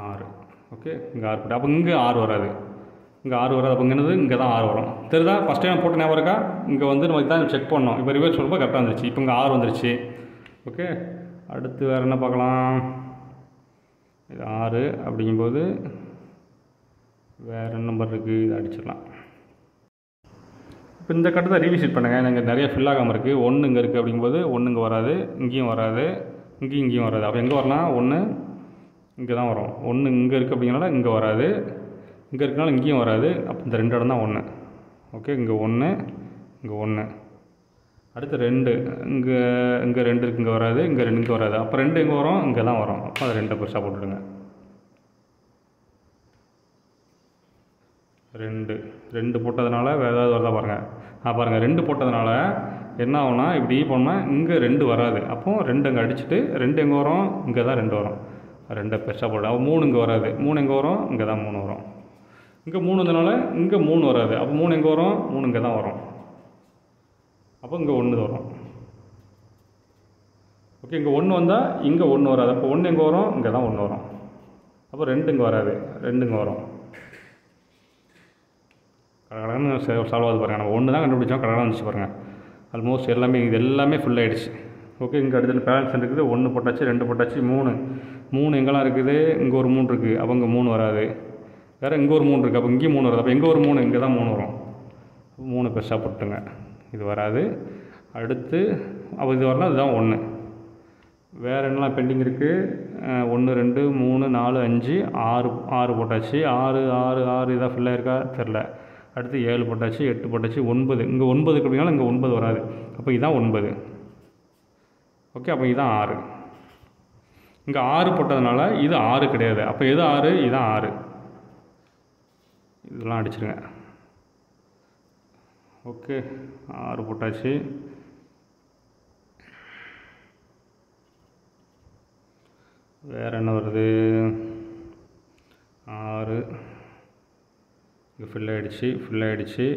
6. ஓகே, இங்கே 6 போட்டு, அப்போ இங்கே 6 வராது, இங்கே 6 வராது. அப்போ என்னது, இங்கே தான் 6 வரும். தெரியுதா, ஃபஸ்ட் டைம் போட்டு ஞாபகம் இருக்கா, இங்கே வந்து நமக்கு தான் செக் பண்ணோம். இப்போ ரிவர்ஸ் சொல்லும்போது கரெக்டாக வந்துருச்சு. இப்போ இங்கே 6 வந்துருச்சு. ஓகே, அடுத்து வேறு என்ன பார்க்கலாம், இது 6 அப்படிங்கும்போது வேறு நம்பர் இருக்குது, இது அடிச்சிடலாம். இப்போ இந்த கட்டத்தை ரீவிசிட் பண்ணுங்கள், எனக்கு நிறைய ஃபில் ஆகாமல் இருக்குது. 1 இங்கே இருக்குது அப்படிங்கும்போது 1 இங்கே வராது, இங்கேயும் வராது, இங்கேயும் வராது. அப்போ எங்கே வரலாம், 1 இங்கே தான் வரும். 1 இங்கே இருக்குது அப்படிங்கிறனால இங்கே வராது, இங்கே இருக்கனால இங்கேயும் வராது. அப்போ இந்த 2 இடம் தான் 1. ஓகே, இங்கே 1 இங்கே 1, அடுத்து 2 இங்கே 2 இருக்குது, இங்கே வராது, இங்கே 2 இங்கே வராது. அப்போ 2 எங்கே வரும், இங்கே தான் வரும். அப்போ அது 2 பெருசாக போட்டுடுங்க. 2 போட்டதுனால வேறு ஏதாவது வருதா பாருங்கள். பாருங்கள் 2 போட்டதுனால என்ன ஆகும்னா இப்படி போனால் இங்கே 2 வராது. அப்போ 2 அங்கே அடிச்சுட்டு 2 எங்கே வரும், இங்கே தான் 2 வரும். 2 பெருசாக போட்டு அப்போ 3 இங்கே வராது. 3 எங்கே வரும், இங்கே தான் 3 வரும். இங்கே 3 வந்ததுனால இங்கே 3 வராது. அப்போ 3 எங்கே வரும், 3 இங்கே தான் வரும். அப்போ இங்கே 1 வரும். ஓகே, இங்கே 1 வந்தால் இங்கே 1 வராது. அப்போ 1 எங்கே வரும், இங்கே தான் 1 வரும். அப்போ 2 இங்கே வராது, 2 இங்கே வரும். கடகடன்னு சால்வ் ஆகுது பாருங்கள். நம்ம 1 தான் கண்டுபிடிச்சோம், கடகடன்னு வந்துச்சு பாருங்கள். ஆல்மோஸ்ட் எல்லாமே இது எல்லாமே ஃபுல் ஆகிடுச்சு. ஓகே, இங்கே அடுத்த பேலன்ஸ் இருக்குது. 1 போட்டாச்சு, 2 போட்டாச்சு, 3 எங்கெல்லாம் இருக்குது, இங்கே ஒரு 3 இருக்குது. அப்போ இங்கே 3 வராது. வேறு இங்கே ஒரு 3 இருக்குது. அப்போ இங்கேயும் 3 வராது. அப்போ எங்கே ஒரு 3, இங்கே தான் 3 வரும். 3 பெருசாக போட்டுங்க, இது வராது. அடுத்து அப்போ இது வரலாம், இதுதான் 1. வேறு என்னெல்லாம் பெண்டிங் இருக்குது, 1 2 3 4 5 6 போட்டாச்சு. 6 இதாக ஃபுல்லாக இருக்கா தெரில. அடுத்து 7 போட்டாச்சு, 8 போட்டாச்சு, 9. இங்கே 9 அப்படினாலும் இங்கே 9 வராது. அப்போ இதுதான் 9. ஓகே, அப்போ இதுதான் 6. இங்கே 6 போட்டதுனால இது 6 கிடையாது. அப்போ எது 6, இதுதான் 6. இதெல்லாம் அடிச்சிருங்க. ஓகே, 6 போட்டாச்சு. வேறு என்ன வருது, 6 இங்கே ஃபுல் ஆகிடுச்சு.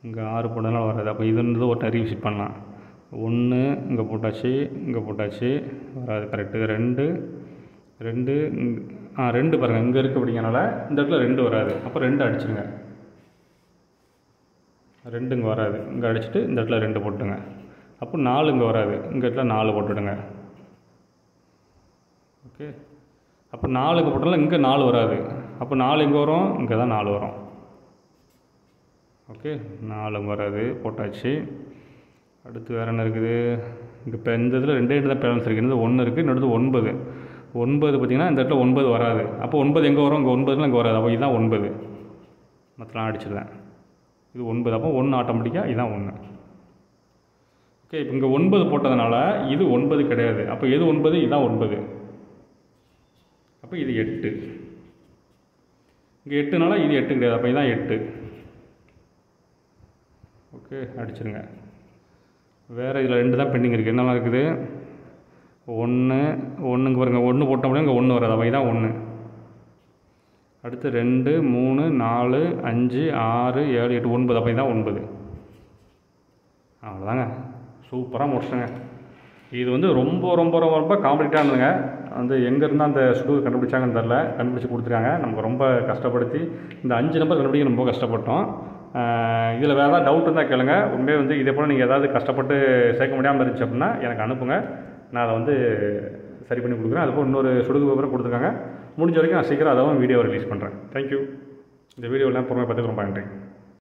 இங்கே 6 போட்டதுனால வராது. அப்போ இது வந்து ஒரு டைம் ரீவிசிட் பண்ணலாம். 1 இங்கே போட்டாச்சு, வராது. கரெக்டு. 2 பாருங்கள், இங்கே இருக்குது. அப்படிங்கிறனால இந்த இடத்துல 2 வராது. அப்போ 2 அடிச்சுருங்க. 2 இங்கே வராது. இங்கே அடிச்சுட்டு இந்த இடத்துல 2 போட்டுங்க. அப்போ 4 இங்கே வராது. இந்த இடத்துல 4 போட்டுடுங்க. ஓகே, அப்போ 4 இங்கே போட்டாலும் இங்கே 4 வராது. அப்போ 4 எங்கே வரும், இங்கே தான் 4 வரும். ஓகே, 4 வராது, போட்டாச்சு. அடுத்து வேறு என்ன இருக்குது, இங்கே இப்போ இந்த இதில் 2 தான் பேலன்ஸ் இருக்குது. இந்த 1 இருக்குது, இன்னொரு 9. 9 பார்த்திங்கன்னா இந்த இடத்துல 9 வராது. அப்போ 9 எங்கே வரும், இங்கே 9 இங்கே வராது. அப்போ இதுதான் 9. மற்றலாம் அடிச்சிடலாம். இது 9. அப்போ 1 ஆட்டோமேட்டிக்காக இதுதான் 1. ஓகே, இப்போ இங்கே 9 போட்டதுனால இது 9 கிடையாது. அப்போ எது 9, இதுதான் 9. அப்போ இது 8. இங்கே 8னால இது 8 கிடையாது. அப்போ இதுதான் 8. ஓகே, அடிச்சிருங்க. வேறு இதில் 2 தான் பெண்டிங் இருக்குது. என்னெல்லாம் இருக்குது, 1 பாருங்கள். 1 போட்டோம்னா இங்கே 1 வராது. அப்போ இதுதான் 1. அடுத்து 2 3 4 5 6 7 8 9. அப்போ இதுதான் 9. அவ்வளோதாங்க, சூப்பராக முடிச்சுங்க. இது வந்து ரொம்ப காம்ப்ளிகேட்டாக இருந்ததுங்க. வந்து எங்கேருந்து அந்த சுடுவை கண்டுபிடிச்சாங்கன்னு தெரில, கண்டுபிடிச்சி கொடுத்துருக்காங்க. நமக்கு ரொம்ப கஷ்டப்படுத்தி இந்த 5 நம்பர் கண்டுபிடிக்க ரொம்ப கஷ்டப்பட்டோம். இதில் வேறு ஏதாவது டவுட் இருந்தால் கேளுங்க. உண்மையே வந்து இதே போல் நீங்கள் ஏதாவது கஷ்டப்பட்டு சேர்க்க முடியாமல் இருந்துச்சு அப்படின்னா எனக்கு அனுப்புங்க. நான் அதை வந்து சரி பண்ணி கொடுக்குறேன். அதுபோல் இன்னொரு சுடுகு விவரம் கொடுத்துருக்காங்க. முடிஞ்ச வரைக்கும் நான் சீக்கிரம் அதாவது வீடியோ ரிலீஸ் பண்ணுறேன். தேங்க்யூ. இந்த வீடியோலாம் பொறுமையாக பார்த்துக்கு ரொம்ப நன்றி.